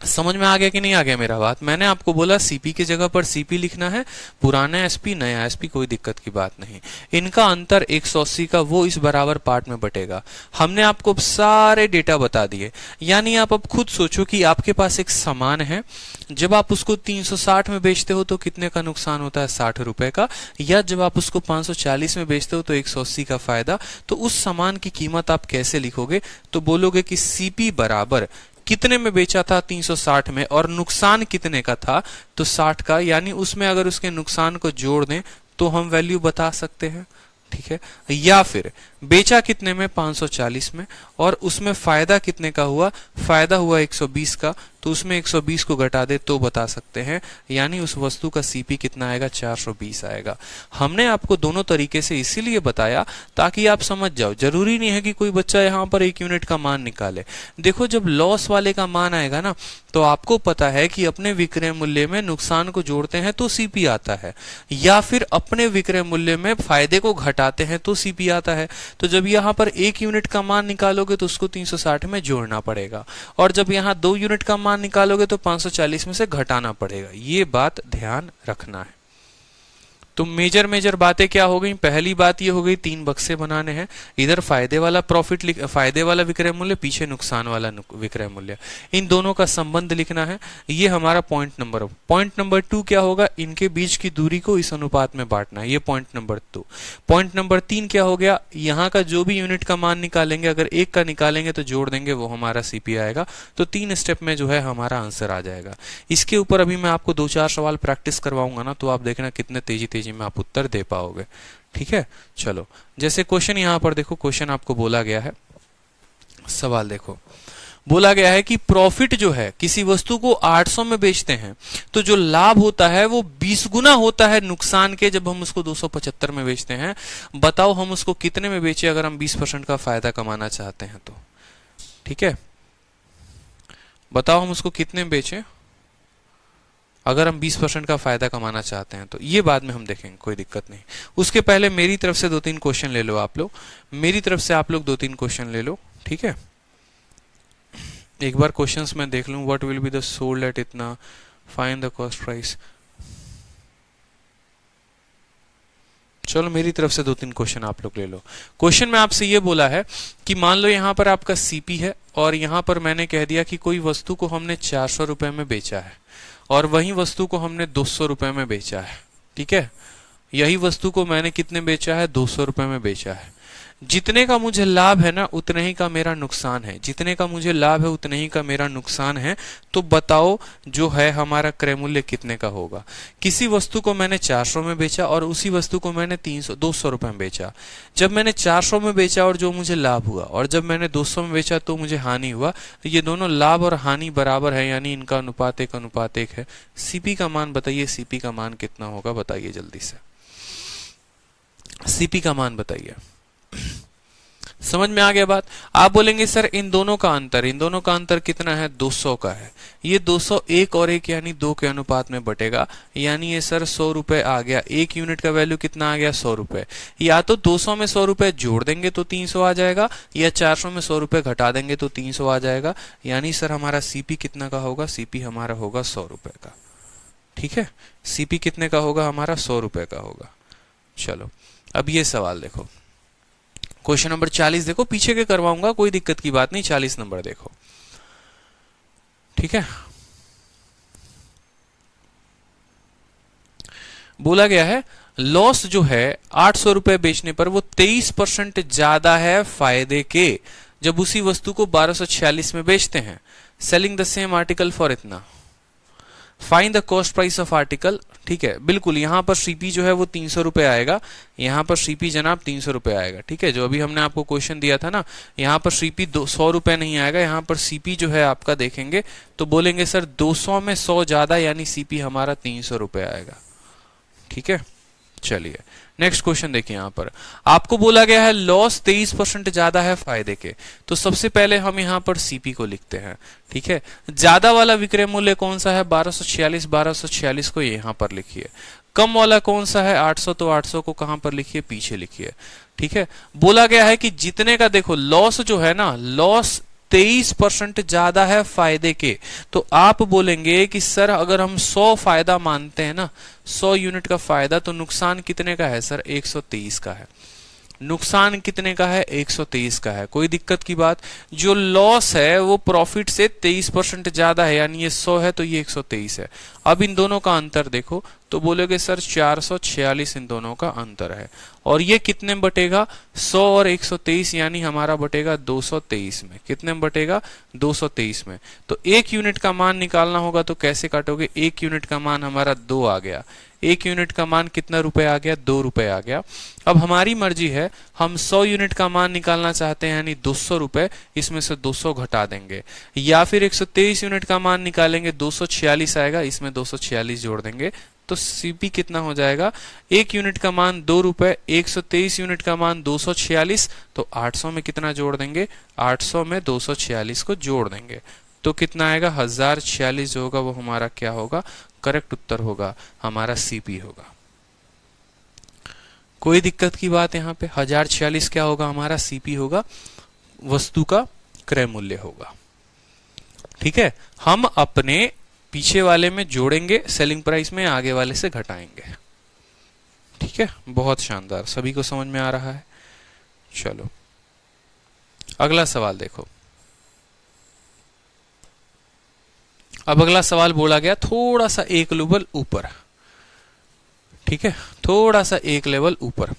समझ में आ गया कि नहीं आ गया मेरा बात? मैंने आपको बोला सीपी की जगह पर सीपी लिखना है, पुराना एसपी नया एसपी, कोई दिक्कत की बात नहीं। इनका अंतर 180 का वो इस बराबर पार्ट में बटेगा। हमने आपको सारे डेटा बता दिए। यानी आप अब खुद सोचो कि आपके पास एक सामान है, जब आप उसको 360 में बेचते हो तो कितने का नुकसान होता है? 60 रुपए का। या जब आप उसको 540 में बेचते हो तो 180 का फायदा। तो उस सामान की कीमत आप कैसे लिखोगे? तो बोलोगे कि सीपी बराबर कितने में बेचा था? 360 में। और नुकसान कितने का था? तो 60 का। यानी उसमें अगर उसके नुकसान को जोड़ दें तो हम वैल्यू बता सकते हैं। ठीक है। या फिर बेचा कितने में? 540 में। और उसमें फायदा कितने का हुआ? फायदा हुआ 120 का, तो उसमें 120 को घटा दे तो बता सकते हैं। यानी उस वस्तु का सीपी कितना आएगा? 420 आएगा। हमने आपको दोनों तरीके से इसीलिए बताया ताकि आप समझ जाओ। जरूरी नहीं है कि कोई बच्चा यहां पर 1 यूनिट का मान निकाले। देखो, जब लॉस वाले का मान आएगा ना, तो आपको पता है कि अपने विक्रय मूल्य में नुकसान को जोड़ते हैं तो सीपी आता है, या फिर अपने विक्रय मूल्य में फायदे को घटाते हैं तो सीपी आता है। तो जब यहां पर 1 यूनिट का मान निकालोगे तो उसको 360 में जोड़ना पड़ेगा, और जब यहां 2 यूनिट का मान निकालोगे तो 540 में से घटाना पड़ेगा। ये बात ध्यान रखना है। तो मेजर बातें क्या हो गई? पहली बात ये हो गई 3 बक्से बनाने हैं। इधर फायदे वाला फायदे वाला विक्रय मूल्य, पीछे नुकसान वाला विक्रय मूल्य। इन दोनों का संबंध लिखना है। ये हमारा पॉइंट नंबर 2 क्या होगा? इनके बीच की दूरी को इस अनुपात में बांटना है। ये पॉइंट नंबर 2। पॉइंट नंबर 3 क्या हो गया? यहाँ का जो भी यूनिट का मान निकालेंगे, अगर 1 का निकालेंगे तो जोड़ देंगे, वो हमारा सीपी आएगा। तो 3 स्टेप में जो है हमारा आंसर आ जाएगा। इसके ऊपर अभी मैं आपको 2-4 सवाल प्रैक्टिस करवाऊंगा ना, तो आप देखना कितने तेजी में आप उत्तर दे पाओगे। ठीक है, चलो। जैसे क्वेश्चन यहां पर देखो, क्वेश्चन आपको बोला गया है, सवाल देखो, बोला गया है कि प्रॉफिट जो है, किसी वस्तु को 800 में बेचते हैं तो जो लाभ होता है वो 20 गुना होता है नुकसान के जब हम उसको 275 में बेचते हैं। बताओ हम उसको कितने में बेचे अगर हम 20% का फायदा कमाना चाहते हैं तो? ठीक है, बताओ हम उसको कितने में बेचे अगर हम 20% का फायदा कमाना चाहते हैं तो? ये बाद में हम देखेंगे, कोई दिक्कत नहीं। उसके पहले मेरी तरफ से 2-3 क्वेश्चन ले लो आप लोग। मेरी तरफ से आप लोग 2-3 क्वेश्चन ले लो। ठीक है, एक बार क्वेश्चंस मैं देख लूं। What will be the sold at इतना, फाइंड द कॉस्ट प्राइस। चलो, मेरी तरफ से 2-3 क्वेश्चन आप लोग ले लो। क्वेश्चन में आपसे ये बोला है कि मान लो यहां पर आपका सीपी है, और यहां पर मैंने कह दिया कि कोई वस्तु को हमने 400 रुपए में बेचा है और वही वस्तु को हमने 200 रुपए में बेचा है। ठीक है, यही वस्तु को मैंने कितने बेचा है? 200 रुपए में बेचा है। जितने का मुझे लाभ है ना, उतने ही का मेरा नुकसान है। जितने का मुझे लाभ है उतने ही का मेरा नुकसान है। तो बताओ जो है हमारा क्रय मूल्य कितने का होगा? किसी वस्तु को मैंने 400 में बेचा और उसी वस्तु को मैंने 200 रुपए में बेचा। जब मैंने 400 में बेचा और जो मुझे लाभ हुआ, और जब मैंने 200 में बेचा तो मुझे हानि हुआ, तो ये दोनों लाभ और हानि बराबर है, यानी इनका अनुपात 1:1 है। सीपी का मान बताइए, सीपी का मान कितना होगा? बताइए जल्दी से, सीपी का मान बताइए। समझ में आ गया बात? आप बोलेंगे सर इन दोनों का अंतर कितना है? 200 का है। ये 200 1 और 1 यानी 2 के अनुपात में बटेगा, यानी ये सर 100 रुपए आ गया। 1 यूनिट का वैल्यू कितना आ गया? 100 रुपए। या तो 200 में 100 रुपए जोड़ देंगे तो 300 आ जाएगा, या 400 में 100 रुपए घटा देंगे तो 300 आ जाएगा। यानी सर हमारा सीपी कितना का होगा? सीपी हमारा होगा 100 रुपए का। ठीक है, सीपी कितने का होगा? हमारा 100 रुपए का होगा। चलो, अब ये सवाल देखो, क्वेश्चन नंबर 40 देखो, पीछे के करवाऊंगा, कोई दिक्कत की बात नहीं। 40 नंबर देखो। ठीक है, बोला गया है लॉस जो है 800 रुपए बेचने पर वो 23% ज्यादा है फायदे के जब उसी वस्तु को 1246 में बेचते हैं। Selling the same article for इतना, find the cost price of article. ठीक है, बिल्कुल यहां पर सीपी जो है वो 300 रुपए आएगा। यहां पर सीपी जनाब 300 रुपए आएगा। ठीक है, जो अभी हमने आपको क्वेश्चन दिया था ना, यहां पर सीपी 100 रुपए नहीं आएगा। यहां पर सीपी जो है आपका देखेंगे तो बोलेंगे सर 200 में 100 ज्यादा, यानी सीपी हमारा 300 रुपए आएगा। ठीक है, चलिए नेक्स्ट क्वेश्चन देखिए। यहां पर आपको बोला गया है लॉस 23% ज्यादा है फायदे के। तो सबसे पहले हम यहां पर सीपी को लिखते हैं। ठीक है, ज्यादा वाला विक्रय मूल्य कौन सा है? 1246। 1246 को यहां पर लिखिए। कम वाला कौन सा है? 800। तो 800 को कहां पर लिखिए? पीछे लिखिए। ठीक है, बोला गया है कि जितने का, देखो लॉस जो है ना, लॉस 23% ज्यादा है फायदे के, तो आप बोलेंगे कि सर अगर हम 100 फायदा मानते हैं ना, 100 यूनिट का फायदा, तो नुकसान कितने का है सर? 123 का है। नुकसान कितने का है? 123 का है। कोई दिक्कत की बात? जो लॉस है वो प्रॉफिट से 23% ज्यादा है, यानी ये 100 है तो ये 123 है। अब इन दोनों का अंतर देखो तो बोलोगे सर 446 इन दोनों का अंतर है। और ये कितने में बटेगा? 100 और 123, यानी हमारा बटेगा 223 में। कितने में बटेगा? 223 में। तो 1 यूनिट का मान निकालना होगा तो कैसे काटोगे? 1 यूनिट का मान हमारा 2 आ गया। 1 यूनिट का मान कितना रुपए आ गया? 2 रुपए आ गया। अब हमारी मर्जी है, हम 100 यूनिट का मान निकालना चाहते हैं, यानी 200 रुपए, इसमें से 200 घटा देंगे, या फिर 123 यूनिट का मान निकालेंगे, 246 आएगा, इसमें 246 जोड़ देंगे, तो सीपी कितना हो जाएगा? 1 यूनिट का मान 2 रुपए, 123 यूनिट का मान 246, तो 800 में कितना जोड़ देंगे? 800 में 246 को जोड़ देंगे, तो कितना आएगा? 1046 जो होगा वो हमारा क्या होगा? करेक्ट उत्तर होगा, हमारा सीपी होगा। कोई दिक्कत की बात यहाँ पे? 1046 क्या होगा? हमारा सीपी होगा, वस्तु का क्रय मूल्य होगा। ठीक है, हम अपने पीछे वाले में जोड़ेंगे सेलिंग प्राइस में, आगे वाले से घटाएंगे। ठीक है, बहुत शानदार। सभी को समझ में आ रहा है? चलो अगला सवाल देखो। अब अगला सवाल बोला गया थोड़ा सा एक लेवल ऊपर। ठीक है, थोड़ा सा एक लेवल ऊपर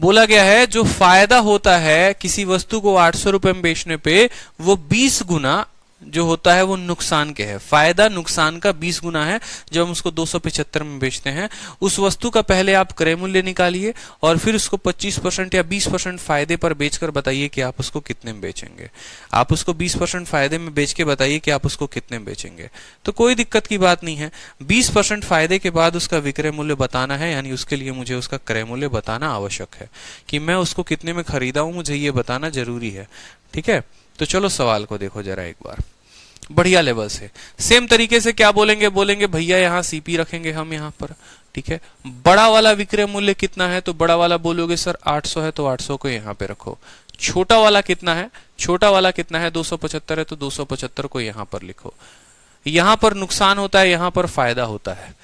बोला गया है, जो फायदा होता है किसी वस्तु को 800 रुपए में बेचने पे, वो 20 गुना जो होता है वो नुकसान के है। फायदा नुकसान का 20 गुना है जब हम उसको 275 में बेचते हैं। उस वस्तु का पहले आप क्रय मूल्य निकालिए और फिर उसको 25% या 20% फायदे पर बेचकर बताइए कि आप उसको कितने में बेचेंगे। आप उसको 20% फायदे में बेच के बताइए कि आप उसको कितने में बेचेंगे। तो कोई दिक्कत की बात नहीं है। 20% फायदे के बाद उसका विक्रय मूल्य बताना है, यानी उसके लिए मुझे उसका क्रय मूल्य बताना आवश्यक है कि मैं उसको कितने में खरीदा हूं, मुझे ये बताना जरूरी है। ठीक है, तो चलो सवाल को देखो जरा एक बार बढ़िया लेवल से। सेम तरीके से क्या बोलेंगे? बोलेंगे भैया यहाँ सीपी रखेंगे हम यहाँ पर। ठीक है, बड़ा वाला विक्रय मूल्य कितना है? तो बड़ा वाला बोलोगे सर 800 है, तो 800 को यहाँ पे रखो। छोटा वाला कितना है? छोटा वाला कितना है? 275 है, तो 275 को यहाँ पर लिखो। यहाँ पर नुकसान होता है, यहाँ पर फायदा होता है।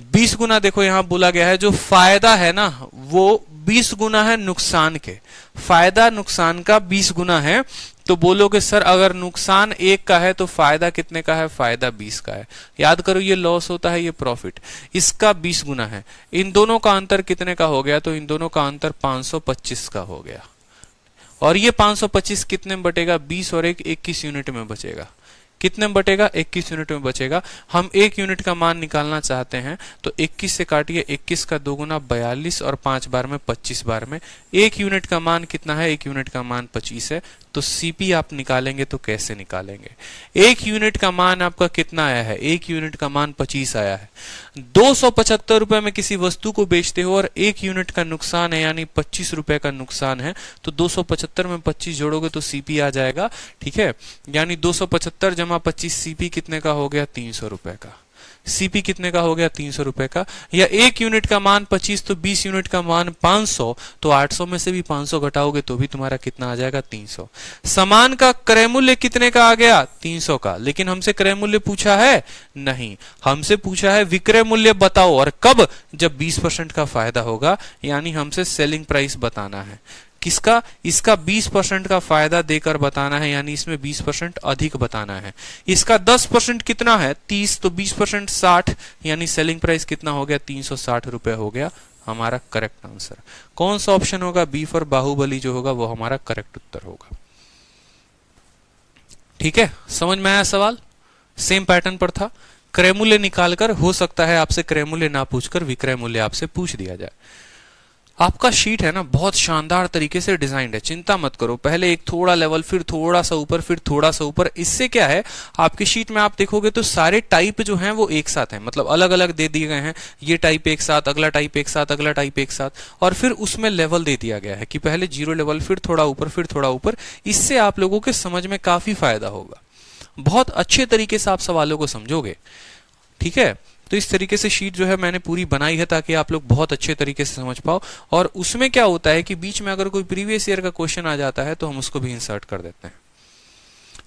20 गुना देखो यहाँ बोला गया है, जो फायदा है ना वो 20 गुना है नुकसान के। फायदा नुकसान का 20 गुना है, तो बोलोगे सर अगर नुकसान 1 का है तो फायदा कितने का है? फायदा 20 का है। याद करो ये लॉस होता है, ये प्रॉफिट, इसका 20 गुना है। इन दोनों का अंतर कितने का हो गया? तो इन दोनों का अंतर 525 का हो गया। और ये 525 कितने में बटेगा? 20 और 1 21 यूनिट में बचेगा। कितने में बटेगा? 21 यूनिट में बचेगा। हम 1 यूनिट का मान निकालना चाहते हैं, तो 21 से काटिए, 21 का 2 गुना 42 और 5 बार में 25 बार में। 1 यूनिट का मान कितना है? 1 यूनिट का मान 25 है। तो सीपी आप निकालेंगे तो कैसे निकालेंगे? 1 यूनिट का मान आपका कितना आया है? 1 यूनिट का मान 25 आया है। 275 रुपए में किसी वस्तु को बेचते हो और 1 यूनिट का नुकसान है, यानी 25 रुपए का नुकसान है, तो 275 में 25 जोड़ोगे तो सीपी आ जाएगा। ठीक है, यानी 275 जमा 25, सीपी कितने का हो गया? 300 रुपए का। सीपी कितने का हो गया? 300 रुपए का। या 1 यूनिट का मान 25, तो 20 यूनिट का मान 500, तो 800 में से भी 500 घटाओगे तो भी तुम्हारा कितना आ जाएगा? 300। सामान का क्रय मूल्य कितने का आ गया? 300 का। लेकिन हमसे क्रय मूल्य पूछा है? नहीं, हमसे पूछा है विक्रय मूल्य बताओ, और कब? जब 20% का फायदा होगा, यानी हमसे सेलिंग प्राइस बताना है। किसका? इसका 20% का फायदा देकर बताना है, यानी इसमें 20% अधिक बताना है। इसका 10% कितना है? 30, तो 20% 60, यानी सेलिंग प्राइस कितना हो गया? 360 रुपए हो गया हमारा करेक्ट आंसर। कौन सा ऑप्शन होगा? बी फॉर बाहुबली जो होगा वो हमारा करेक्ट उत्तर होगा। ठीक है, समझ में आया सवाल? सेम पैटर्न पर था। क्रय मूल्य निकालकर, हो सकता है आपसे क्रय मूल्य ना पूछकर विक्रय मूल्य आपसे पूछ दिया जाए। आपका शीट है ना बहुत शानदार तरीके से डिजाइंड है, चिंता मत करो। पहले एक थोड़ा लेवल, फिर थोड़ा सा ऊपर, फिर थोड़ा सा ऊपर। इससे क्या है, आपकी शीट में आप देखोगे तो सारे टाइप जो हैं वो एक साथ हैं, मतलब अलग अलग दे दिए गए हैं। ये टाइप एक साथ, अगला टाइप एक साथ, अगला टाइप एक साथ, और फिर उसमें लेवल दे दिया गया है कि पहले 0 लेवल, फिर थोड़ा ऊपर, फिर थोड़ा ऊपर। इससे आप लोगों के समझ में काफी फायदा होगा। बहुत अच्छे तरीके से आप सवालों को समझोगे। ठीक है, तो इस तरीके से शीट जो है मैंने पूरी बनाई है ताकि आप लोग बहुत अच्छे तरीके से समझ पाओ। और उसमें क्या होता है कि बीच में अगर कोई प्रीवियस ईयर का क्वेश्चन आ जाता है तो हम उसको भी इंसर्ट कर देते हैं।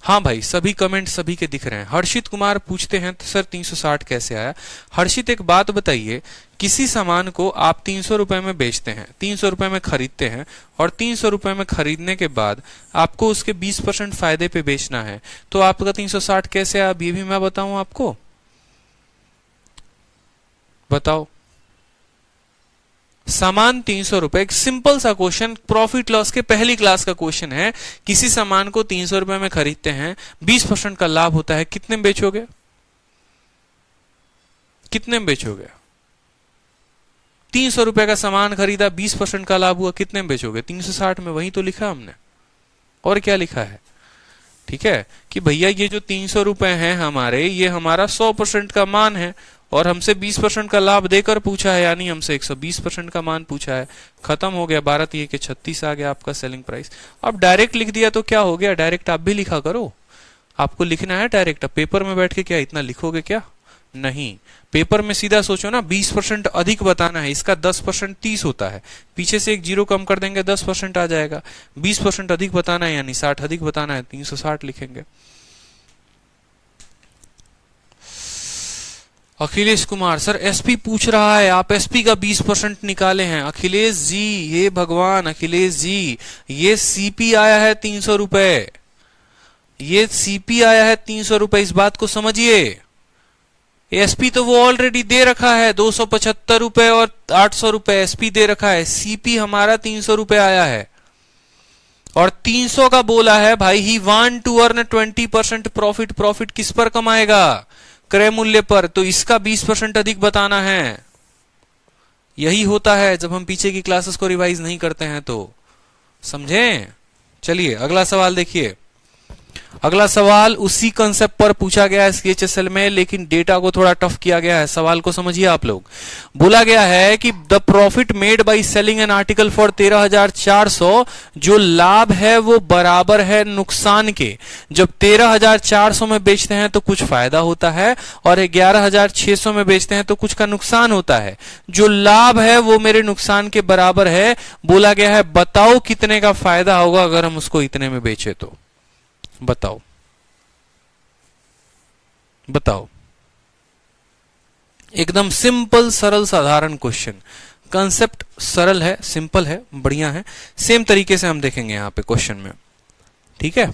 हाँ भाई, सभी कमेंट सभी के दिख रहे हैं। हर्षित कुमार पूछते हैं सर 360 कैसे आया। हर्षित एक बात बताइए, किसी सामान को आप 300 रुपए में बेचते हैं, 300 रुपए में खरीदते हैं, और 300 रुपए में खरीदने के बाद आपको उसके 20% फायदे पे बेचना है, तो आपका 360 कैसे आया, ये भी मैं बताऊं आपको? बताओ। सामान 300 रुपए, एक सिंपल सा क्वेश्चन, प्रॉफिट लॉस के पहली क्लास का क्वेश्चन है। किसी सामान को 300 रुपए में खरीदते हैं, 20% का लाभ होता है, कितने में बेचोगे? कितने में बेचोगे? 300 रुपए का सामान खरीदा, 20% का लाभ हुआ, कितने में बेचोगे? 360 में। वही तो लिखा हमने, और क्या लिखा है? ठीक है कि भैया ये जो 300 रुपए हैं हमारे, ये हमारा 100% का मान है, और हमसे 20% का लाभ देकर पूछा है, यानी हमसे 120% का मान पूछा है। खत्म हो गया, 12 3 के 36 आ गया आपका सेलिंग प्राइस। अब डायरेक्ट लिख दिया तो क्या हो गया? डायरेक्ट आप भी लिखा करो, आपको लिखना है डायरेक्ट। अब पेपर में बैठ के क्या इतना लिखोगे क्या? नहीं, पेपर में सीधा सोचो ना, 20% अधिक बताना है, इसका 10% 30 होता है, पीछे से एक जीरो कम कर देंगे 10% आ जाएगा। 20% अधिक बताना है, यानी 60 अधिक बताना है, 360 लिखेंगे। अखिलेश कुमार सर एसपी पूछ रहा है, आप एसपी का 20% निकाले हैं। अखिलेश जी, ये भगवान अखिलेश जी, ये सीपी आया है 300 रुपए, ये सीपी आया है 300 रुपए, इस बात को समझिए। एसपी तो वो ऑलरेडी दे रखा है 275 रुपए और 800 रुपए एसपी दे रखा है, सीपी हमारा 300 रुपए आया है, और 300 का बोला है भाई, he want to earn 20% profit. Profit किस पर कमाएगा? क्रय मूल्य पर, तो इसका 20% अधिक बताना है। यही होता है जब हम पीछे की क्लासेस को रिवाइज नहीं करते हैं तो, समझे? चलिए अगला सवाल देखिए। अगला सवाल उसी कंसेप्ट पर पूछा गया है सीएचएसएल में, लेकिन डेटा को थोड़ा टफ किया गया है। सवाल को समझिए आप लोग। बोला गया है कि the profit made by selling an article for 13,400, जो लाभ है वो बराबर है नुकसान के। जब 13,400 में बेचते हैं तो कुछ फायदा होता है, और 11,600 में बेचते हैं तो कुछ का नुकसान होता है। जो लाभ है वो मेरे नुकसान के बराबर है। बोला गया है बताओ कितने का फायदा होगा अगर हम उसको इतने में बेचे तो। बताओ बताओ। एकदम सिंपल सरल साधारण क्वेश्चन, कंसेप्ट सरल है, सिंपल है, बढ़िया है। सेम तरीके से हम देखेंगे यहां पे क्वेश्चन में, ठीक है?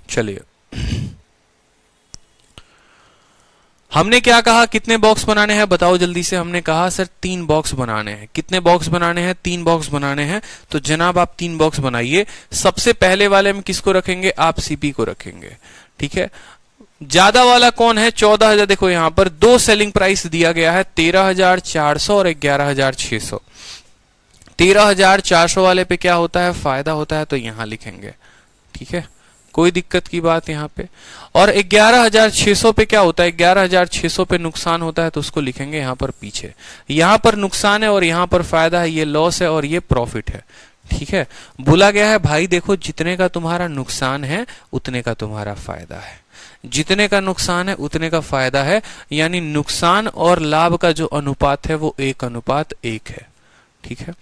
चलिए, हमने क्या कहा, कितने बॉक्स बनाने हैं बताओ जल्दी से। हमने कहा सर 3 बॉक्स बनाने हैं। कितने बॉक्स बनाने हैं? 3 बॉक्स बनाने हैं। तो जनाब आप 3 बॉक्स बनाइए। सबसे पहले वाले में किसको रखेंगे? आप सीपी को रखेंगे, ठीक है? ज्यादा वाला कौन है? 14,000। देखो यहां पर 2 सेलिंग प्राइस दिया गया है, 13,400 और 11,600। 13,400 वाले पे क्या होता है? फायदा होता है, तो यहां लिखेंगे, ठीक है? कोई दिक्कत की बात यहां पे। और 11,600 पे क्या होता है? 11,600 पे नुकसान होता है, तो उसको लिखेंगे यहां पर पीछे। यहां पर नुकसान है और यहां पर फायदा है, ये लॉस है और ये प्रॉफिट है, ठीक है? बोला गया है भाई देखो, जितने का तुम्हारा नुकसान है उतने का तुम्हारा फायदा है। जितने का नुकसान है उतने का फायदा है, यानी नुकसान और लाभ का जो अनुपात है वो 1:1 है, ठीक है?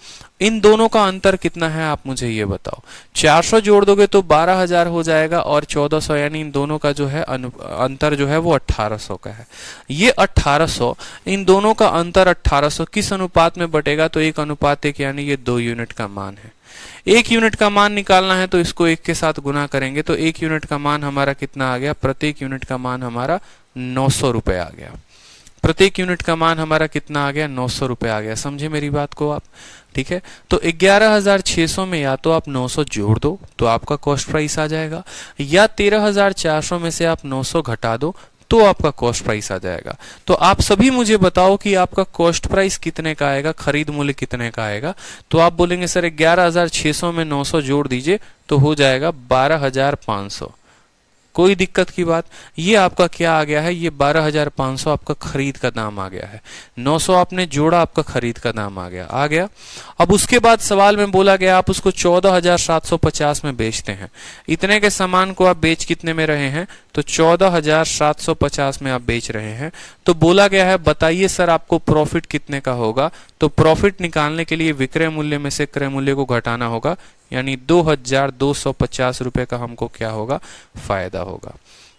इन दोनों का अंतर कितना है आप मुझे ये बताओ। 400 जोड़ दोगे तो 12,000 हो जाएगा, और 1400, यानी इन दोनों का जो है अंतर जो है वो 1800 का है। ये 1800, इन दोनों का अंतर 1800 किस अनुपात में बटेगा? तो 1:1, यानी ये 2 यूनिट का मान है। 1 यूनिट का मान निकालना है तो इसको 1 के साथ गुना करेंगे, तो 1 यूनिट का मान हमारा कितना आ गया? प्रत्येक यूनिट का मान हमारा 900 रुपए आ गया। प्रत्येक यूनिट का मान हमारा कितना आ गया? 900 रुपए आ गया। समझे मेरी बात को आप? ठीक है, तो 11,600 में या तो आप 900 जोड़ दो तो आपका कॉस्ट प्राइस आ जाएगा, या 13,400 में से आप 900 घटा दो तो आपका कॉस्ट प्राइस आ जाएगा। तो आप सभी मुझे बताओ कि आपका कॉस्ट प्राइस कितने का आएगा, खरीद मूल्य कितने का आएगा? तो आप बोलेंगे सर 11,600 में 900 जोड़ दीजिए तो हो जाएगा 12,500। कोई दिक्कत की बात? ये आपका क्या आ गया है? ये 12,500 आपका खरीद का दाम आ गया है। 900 आपने जोड़ा, आपका खरीद का दाम आ गया। अब उसके बाद सवाल में बोला गया आप उसको 14,750 में बेचते हैं। इतने के सामान को आप बेच कितने में रहे हैं? तो 14,750 में आप बेच रहे हैं। तो बोला गया है बताइए सर आपको प्रॉफिट कितने का होगा? तो प्रॉफिट निकालने के लिए विक्रय मूल्य में से क्रय मूल्य को घटाना होगा, यानी 2250 रुपए का हमको क्या होगा, फायदा होगा।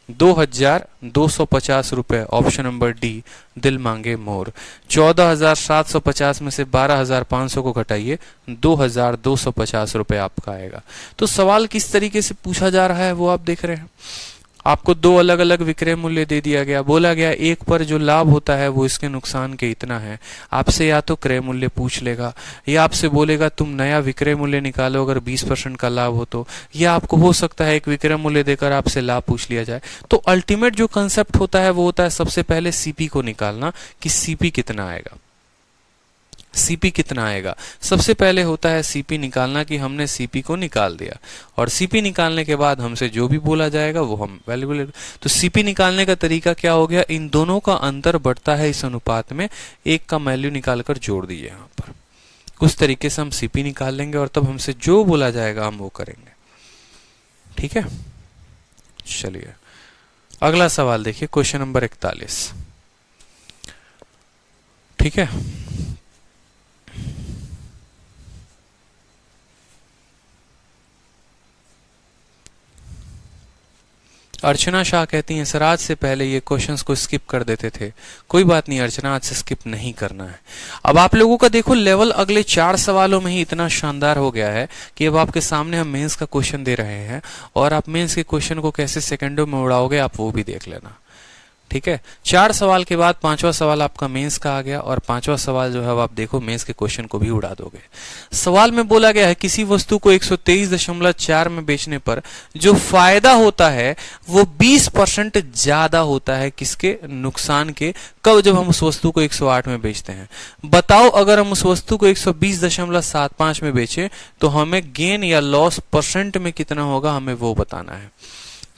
2250 रुपए, ऑप्शन नंबर डी, दिल मांगे मोर। 14,750 में से 12,500 को घटाइए, 2,250 रुपए आपका आएगा। तो सवाल किस तरीके से पूछा जा रहा है वो आप देख रहे हैं। आपको दो अलग अलग विक्रय मूल्य दे दिया गया, बोला गया एक पर जो लाभ होता है वो इसके नुकसान के इतना है। आपसे या तो क्रय मूल्य पूछ लेगा, या आपसे बोलेगा तुम नया विक्रय मूल्य निकालो अगर 20% का लाभ हो तो, या आपको हो सकता है एक विक्रय मूल्य देकर आपसे लाभ पूछ लिया जाए। तो अल्टीमेट जो कंसेप्ट होता है वो होता है सबसे पहले सीपी को निकालना कि सीपी कितना आएगा। सीपी कितना आएगा, सबसे पहले होता है सीपी निकालना कि हमने सीपी को निकाल दिया, और सीपी निकालने के बाद हमसे जो भी बोला जाएगा वो हम वैल्यू। तो सीपी निकालने का तरीका क्या हो गया, इन दोनों का अंतर बढ़ता है इस अनुपात में, एक का वैल्यू निकालकर जोड़ दीजिए यहाँ पर। उस तरीके से हम सीपी निकाल लेंगे और तब हमसे जो बोला जाएगा हम वो करेंगे। ठीक है, चलिए अगला सवाल देखिए, क्वेश्चन नंबर 41। ठीक है, अर्चना शाह कहती हैं सर आज से पहले ये क्वेश्चंस को स्किप कर देते थे। कोई बात नहीं अर्चना, आज से स्किप नहीं करना है। अब आप लोगों का देखो लेवल अगले 4 सवालों में ही इतना शानदार हो गया है कि अब आपके सामने हम मेंस का क्वेश्चन दे रहे हैं, और आप मेंस के क्वेश्चन को कैसे सेकंडों में उड़ाओगे आप वो भी देख लेना। ठीक है, 4 सवाल के बाद 5वां सवाल आपका मेंस का आ गया, और 5वां सवाल जो है अब आप देखो मेंस के क्वेश्चन को भी उड़ा दोगे। सवाल में बोला गया है किसी वस्तु को 123.4 में बेचने पर जो फायदा होता है वो 20% ज्यादा होता है किसके, नुकसान के। कब, जब हम उस वस्तु को 108 में बेचते हैं। बताओ अगर हम उस वस्तु को 120.75 में बेचें तो हमें गेन या लॉस परसेंट में कितना होगा, हमें वो बताना है।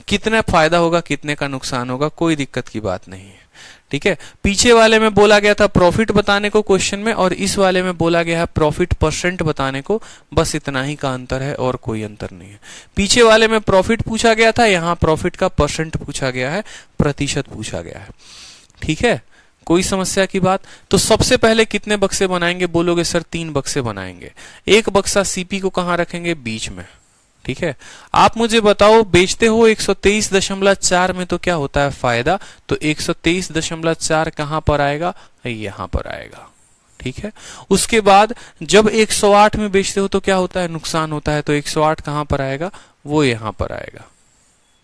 कितना फायदा होगा, कितने का नुकसान होगा, कोई दिक्कत की बात नहीं है। ठीक है, पीछे वाले में बोला गया था प्रॉफिट बताने को क्वेश्चन में, और इस वाले में बोला गया है प्रॉफिट परसेंट बताने को। बस इतना ही का अंतर है और कोई अंतर नहीं है। पीछे वाले में प्रॉफिट पूछा गया था, यहाँ प्रॉफिट का परसेंट पूछा गया है, प्रतिशत पूछा गया है। ठीक है, कोई समस्या की बात। तो सबसे पहले कितने बक्से बनाएंगे, बोलोगे सर 3 बक्से बनाएंगे। एक बक्सा सीपी को कहां रखेंगे, बीच में। ठीक है, आप मुझे बताओ बेचते हो 123.4 में तो क्या होता है फायदा, तो 123.4 कहां पर आएगा, यहां पर आएगा। ठीक है, उसके बाद जब 108 में बेचते हो तो क्या होता है, नुकसान होता है, तो 108 कहां पर आएगा, वो यहां पर आएगा।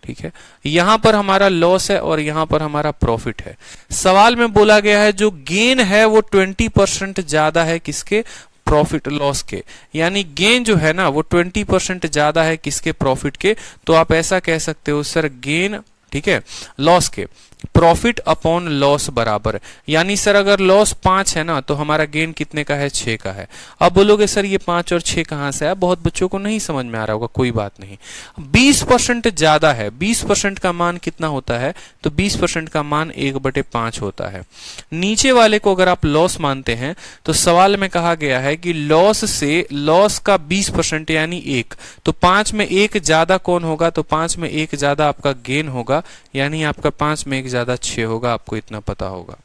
ठीक है, यहां पर हमारा लॉस है और यहां पर हमारा प्रॉफिट है। सवाल में बोला गया है जो गेन है वो 20% ज्यादा है किसके, प्रॉफिट लॉस के, यानी गेन जो है ना वो 20% ज्यादा है किसके, प्रॉफिट के। तो आप ऐसा कह सकते हो सर गेन, ठीक है, लॉस के, प्रॉफिट अपॉन लॉस बराबर, यानी सर अगर लॉस 5 है ना तो हमारा गेन कितने का है, 6 का है। अब बोलोगे सर ये 5 और 6 कहां से है, बहुत बच्चों को नहीं समझ में आ रहा होगा, कोई बात नहीं। 20% ज्यादा है, 20% का मान कितना होता है, तो 20% का मान 1/5 होता है। नीचे वाले को अगर आप लॉस मानते हैं तो सवाल में कहा गया है कि लॉस से लॉस का 20% यानी 1, तो 5 में 1 ज्यादा कौन होगा, तो 5 में 1 ज्यादा आपका गेन होगा, यानी आपका 5 में 1 ज्यादा 6 होगा, आपको इतना पता होगा।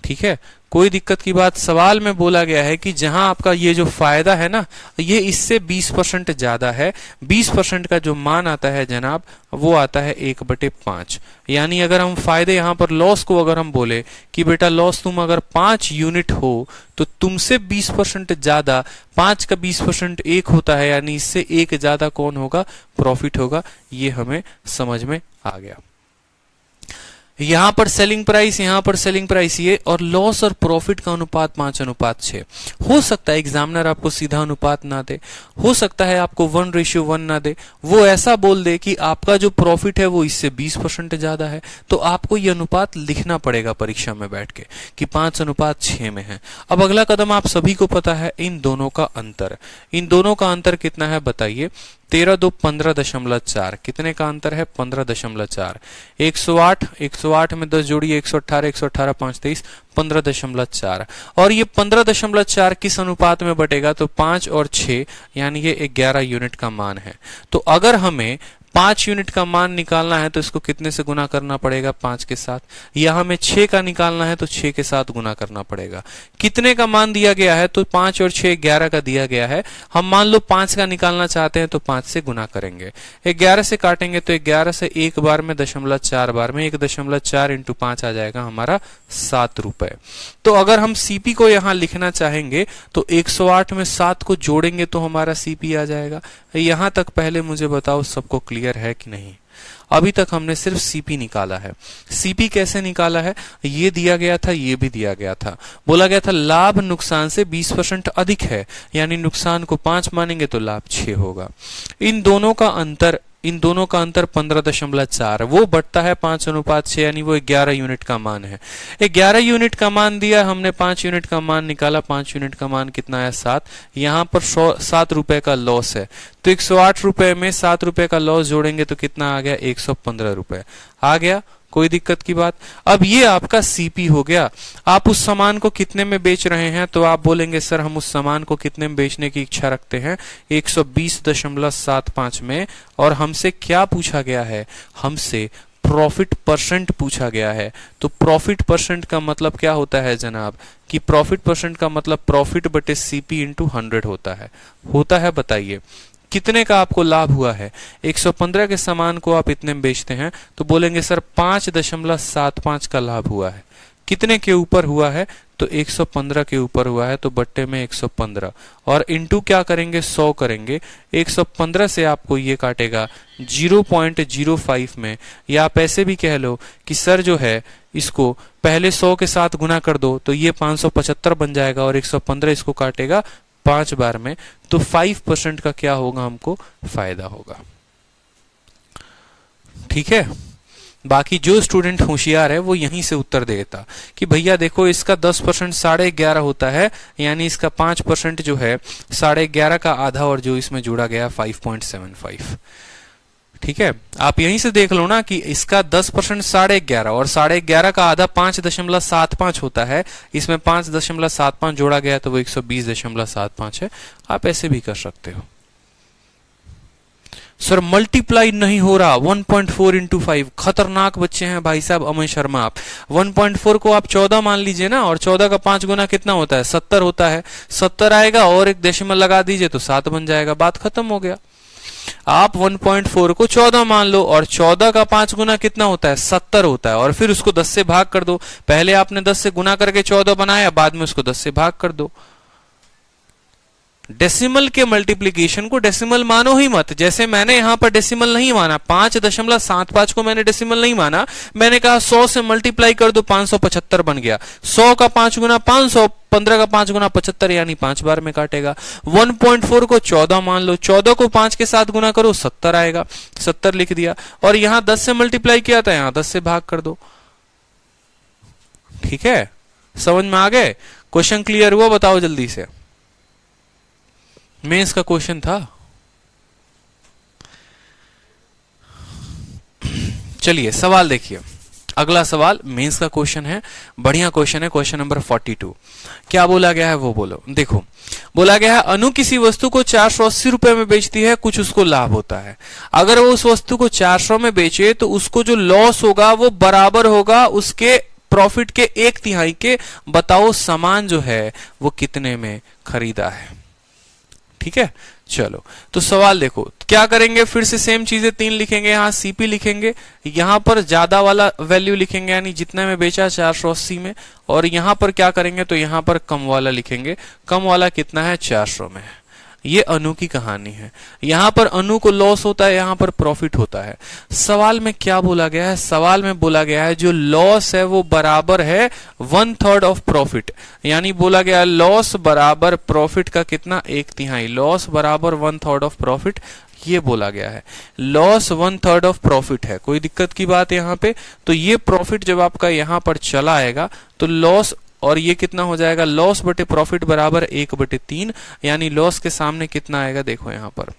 ठीक है, कोई दिक्कत की बात। सवाल में बोला गया है कि जहां आपका ये जो फायदा है ना ये इससे 20% ज्यादा है, 20% का जो मान आता है जनाब वो आता है 1/5, यानी अगर हम फायदे यहां पर लॉस को अगर हम बोले कि बेटा लॉस तुम अगर 5 यूनिट हो तो तुमसे 20% ज्यादा, 5 का 20% 1 होता है, यानी इससे 1 ज्यादा कौन होगा, प्रॉफिट होगा। ये हमें समझ में आ गया। यहां पर सेलिंग प्राइस, यहां पर सेलिंग प्राइस ये, और लॉस और प्रॉफिट का अनुपात 5:6। हो सकता है एग्जामिनर आपको सीधा अनुपात ना दे, हो सकता है आपको 1:1 ना दे, वो ऐसा बोल दे कि आपका जो प्रॉफिट है वो इससे 20% ज्यादा है, तो आपको ये अनुपात लिखना पड़ेगा परीक्षा में बैठ के कि 5:6 में है। अब अगला कदम आप सभी को पता है इन दोनों का अंतर, इन दोनों का अंतर कितना है बताइए, 13×2 15.4, कितने का अंतर है, 15.4। 108 में 10 जोड़िए, 118, 118 5 23, 15.4, और ये 15.4 किस अनुपात में बटेगा, तो 5 और 6, यानी ये 11 यूनिट का मान है। तो अगर हमें 5 यूनिट का मान निकालना है तो इसको कितने से गुना करना पड़ेगा? 5 के साथ। या हमें 6 का निकालना है तो 6 के साथ गुना करना पड़ेगा। कितने का मान दिया गया है? तो 5 और 6 11 का दिया गया है। हम मान लो 5 का निकालना चाहते हैं तो 5 से गुना करेंगे। 11 से काटेंगे तो 11 से एक बार में 0.4 बार में 1.4 इंटू 5 आ जाएगा हमारा 7 रुपए। तो अगर हम सीपी को यहां लिखना चाहेंगे तो 108 में 7 को जोड़ेंगे तो हमारा सीपी आ जाएगा। यहां तक पहले मुझे बताओ सबको क्लियर है कि नहीं? अभी तक हमने सिर्फ सीपी निकाला है। सीपी कैसे निकाला है? ये दिया गया था, ये भी दिया गया था। बोला गया था लाभ नुकसान से 20% अधिक है, यानी नुकसान को 5 मानेंगे तो लाभ 6 होगा। इन दोनों का अंतर 15.4, वो बढ़ता है 5:6, यानी वो 11 यूनिट का मान है। 11 यूनिट का मान दिया हमने, 5 यूनिट का मान निकाला। 5 यूनिट का मान कितना है? 7। यहां पर 7 रुपए का लॉस है तो 108 रुपए में 7 रुपए का लॉस जोड़ेंगे तो कितना आ गया? 115 रुपए आ गया। कोई दिक्कत की बात? अब ये आपका सीपी हो गया। आप उस सामान को कितने में बेच रहे हैं? तो आप बोलेंगे सर हम उस सामान को कितने में बेचने की इच्छा रखते हैं? 120.75 में। और हमसे क्या पूछा गया है? हमसे प्रॉफिट परसेंट पूछा गया है। तो प्रॉफिट परसेंट का मतलब क्या होता है जनाब? कि प्रॉफिट परसेंट का मतलब प्रॉफिट बटे सीपी इंटू 100 होता है। बताइए कितने का आपको लाभ हुआ है? 115 के सामान को आप इतने में बेचते हैं तो बोलेंगे सर 5.75 का लाभ हुआ है। कितने के ऊपर हुआ है? तो 115 के ऊपर हुआ है, तो बट्टे में 115 और इंटू क्या करेंगे? 100 करेंगे। 115 से आपको ये काटेगा 0.05 में। या आप ऐसे भी कह लो कि सर जो है इसको पहले 100 के साथ गुना कर दो तो ये 575 बन जाएगा और 115 इसको काटेगा 5 बार में, तो 5% का क्या होगा? हमको फायदा होगा। ठीक है। बाकी जो स्टूडेंट होशियार है वो यहीं से उत्तर देता कि भैया देखो इसका 10% 11.5 होता है, यानी इसका 5% जो है 11.5 का आधा और जो इसमें जोड़ा गया 5.75। ठीक है। आप यहीं से देख लो ना कि इसका 10% 11.5 और 11.5 का आधा 5.75 होता है। इसमें 5.75 जोड़ा गया तो वो 120.75 है। आप ऐसे भी कर सकते हो। सर मल्टीप्लाई नहीं हो रहा। 1.4 इंटू 5। खतरनाक बच्चे हैं भाई साहब अमय शर्मा आप। 1.4 को आप 14 मान लीजिए ना, और 14 का 5 गुना कितना होता है? 70 होता है। 70 आएगा और एक डेसिमल लगा दीजिए तो 7 बन जाएगा। बात खत्म हो गया। आप 1.4 को 14 मान लो और 14 का 5 गुना कितना होता है? 70 होता है। और फिर उसको 10 से भाग कर दो। पहले आपने 10 से गुना करके 14 बनाया, बाद में उसको 10 से भाग कर दो। डेसिमल के मल्टीप्लिकेशन को डेसिमल मानो ही मत। जैसे मैंने यहां पर डेसिमल नहीं माना, 5.75 को मैंने डेसिमल नहीं माना। मैंने कहा 100 से मल्टीप्लाई कर दो, 575 बन गया। 100 का 5 गुना 500, 15 का 5 गुना 75, यानी 5 बार में काटेगा। 1.4 को 14 मान लो, 14 को 5 के साथ गुना करो 70 आएगा। 70 लिख दिया और यहां 10 से मल्टीप्लाई किया था, यहां 10 से भाग कर दो। ठीक है, समझ में आ गए? क्वेश्चन क्लियर हुआ? बताओ जल्दी से। मेंस का क्वेश्चन था। चलिए सवाल देखिए। अगला सवाल मेंस का क्वेश्चन है, बढ़िया क्वेश्चन है। Question number 42। क्या बोला गया है वो बोलो। देखो बोला गया है अनु किसी वस्तु को 480 रुपए में बेचती है, कुछ उसको लाभ होता है। अगर वो उस वस्तु को 400 में बेचे तो उसको जो लॉस होगा वो बराबर होगा उसके प्रॉफिट के 1/3 के। बताओ सामान जो है वो कितने में खरीदा है। ठीक है, चलो तो सवाल देखो क्या करेंगे। फिर से सेम चीजें 3 लिखेंगे। यहाँ सीपी लिखेंगे, यहाँ पर ज्यादा वाला वैल्यू लिखेंगे यानी जितने में बेचा 480 में, और यहाँ पर क्या करेंगे तो यहाँ पर कम वाला लिखेंगे। कम वाला कितना है? 400 में है। ये अनु की कहानी है। यहां पर अनु को लॉस होता है, यहां पर प्रॉफिट होता है। सवाल में क्या बोला गया है? सवाल में बोला गया है जो लॉस है वो बराबर है 1/3 ऑफ प्रॉफिट, यानी बोला गया लॉस बराबर प्रॉफिट का कितना? 1/3। लॉस बराबर 1/3 ऑफ प्रॉफिट, ये बोला गया है। लॉस 1/3 ऑफ प्रॉफिट है। कोई दिक्कत की बात है यहाँ पे? तो ये प्रॉफिट जब आपका यहाँ पर चला आएगा तो लॉस, और ये कितना हो जाएगा? लॉस बटे प्रॉफिट बराबर 1/3, यानी लॉस के सामने कितना आएगा? देखो यहां पर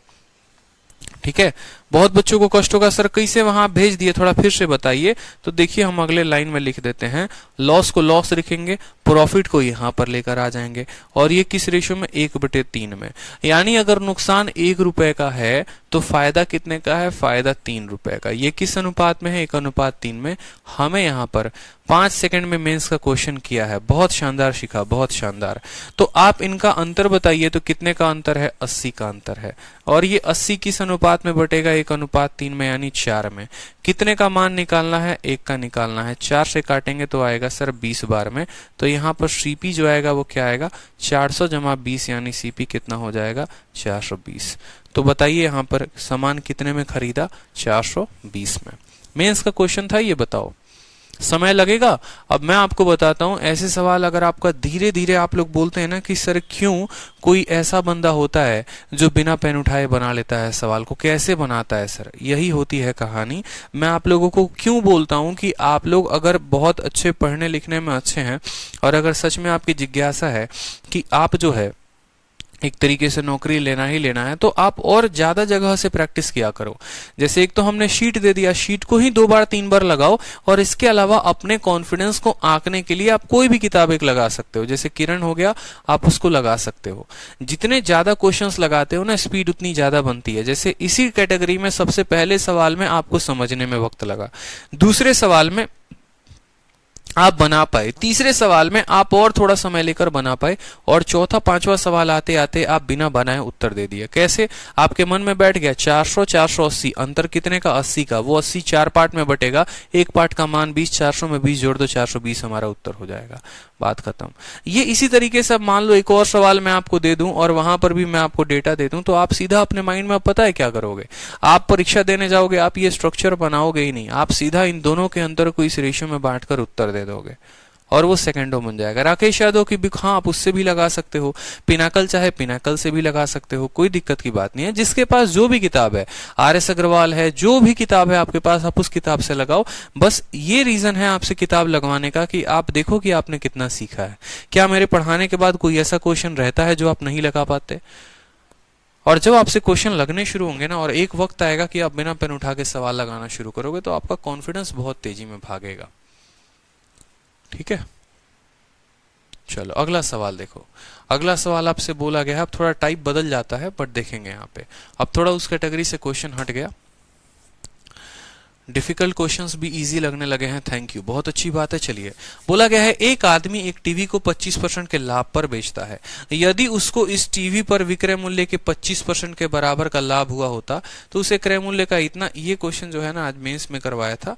ठीक है, बहुत बच्चों को कष्ट होगा, सर कैसे वहां भेज दिए, थोड़ा फिर से बताइए। तो देखिए हम अगले लाइन में लिख देते हैं, लॉस को लॉस लिखेंगे, प्रॉफिट को यहां पर लेकर आ जाएंगे, और ये किस रेशियो में, 1/3 में। यानी अगर नुकसान 1 रुपए का है तो फायदा कितने का है, फायदा 3 रुपए का। ये किस अनुपात में है, 1:3 में। हमें यहाँ पर 5 सेकंड में मेंस का क्वेश्चन किया है, बहुत शानदार सीखा, बहुत शानदार। तो आप इनका अंतर बताइए, तो कितने का अंतर है, 80 का अंतर है। और ये 80 किस अनुपात में बटेगा, 1:3 में, यानी 4 में। कितने का मान निकालना है, 1 का निकालना है। 4 से काटेंगे तो आएगा सर 20 बार में। तो यहाँ पर सीपी जो आएगा वो क्या आएगा, 400 जमा 20, यानी सीपी कितना हो जाएगा, 420। तो बताइए यहाँ पर सामान कितने में खरीदा, 420 में। मेंस का क्वेश्चन था ये, बताओ समय लगेगा। अब मैं आपको बताता हूं, ऐसे सवाल अगर आपका धीरे धीरे, आप लोग बोलते हैं ना कि सर क्यों कोई ऐसा बंदा होता है जो बिना पेन उठाए बना लेता है सवाल को, कैसे बनाता है सर, यही होती है कहानी। मैं आप लोगों को क्यों बोलता हूं कि आप लोग अगर बहुत अच्छे पढ़ने लिखने में अच्छे हैं, और अगर सच में आपकी जिज्ञासा है कि आप जो है एक तरीके से नौकरी लेना ही लेना है, तो आप और ज्यादा जगह से प्रैक्टिस किया करो। जैसे एक तो हमने शीट दे दिया, शीट को ही 2 बार 3 बार लगाओ, और इसके अलावा अपने कॉन्फिडेंस को आंकने के लिए आप कोई भी किताब एक लगा सकते हो। जैसे किरण हो गया, आप उसको लगा सकते हो। जितने ज्यादा क्वेश्चंस लगाते हो ना, स्पीड उतनी ज्यादा बनती है। जैसे इसी कैटेगरी में सबसे पहले सवाल में आपको समझने में वक्त लगा, दूसरे सवाल में आप बना पाए, तीसरे सवाल में आप और थोड़ा समय लेकर बना पाए, और चौथा 5वां सवाल आते आते आप बिना बनाए उत्तर दे दिए। कैसे, आपके मन में बैठ गया 400 480, अंतर कितने का, 80 का। वो 80 4 पार्ट में बटेगा, एक पार्ट का मान 20, 400 में 20 जोड़ दो, 420 हमारा उत्तर हो जाएगा, बात खत्म। ये इसी तरीके से अब मान लो एक और सवाल मैं आपको दे दूं और वहां पर भी मैं आपको डेटा दे दूं, तो आप सीधा अपने माइंड में अब पता है क्या करोगे, आप परीक्षा देने जाओगे, आप ये स्ट्रक्चर बनाओगे ही नहीं, आप सीधा इन दोनों के अंतर को इस रेशियो में बांटकर उत्तर दे दोगे, और वो सेकंडों बन जाएगा। राकेश यादव की भी, हाँ आप उससे भी लगा सकते हो, पिनाकल चाहे पिनाकल से भी लगा सकते हो, कोई दिक्कत की बात नहीं है। जिसके पास जो भी किताब है, RS अग्रवाल है, जो भी किताब है आपके पास, आप उस किताब से लगाओ। बस ये रीजन है आपसे किताब लगवाने का कि आप देखो कि आपने कितना सीखा है। क्या मेरे पढ़ाने के बाद कोई ऐसा क्वेश्चन रहता है जो आप नहीं लगा पाते? और जब आपसे क्वेश्चन लगने शुरू होंगे ना, और एक वक्त आएगा कि आप बिना पेन उठा के सवाल लगाना शुरू करोगे, तो आपका कॉन्फिडेंस बहुत तेजी में भागेगा। ठीक है, चलो अगला सवाल देखो। अगला सवाल आपसे बोला गया है, अब थोड़ा टाइप बदल जाता है बट देखेंगे यहाँ पे, अब थोड़ा उस कैटेगरी से क्वेश्चन हट गया, डिफिकल्ट क्वेश्चंस भी इजी लगने लगे हैं। थैंक यू, बहुत अच्छी बात है। चलिए, बोला गया है एक आदमी एक टीवी को 25% के लाभ पर बेचता है। यदि उसको इस टीवी पर विक्रय मूल्य के 25% के बराबर का लाभ हुआ होता तो उसे क्रय मूल्य का इतना। ये क्वेश्चन जो है ना आज मेंस में करवाया था,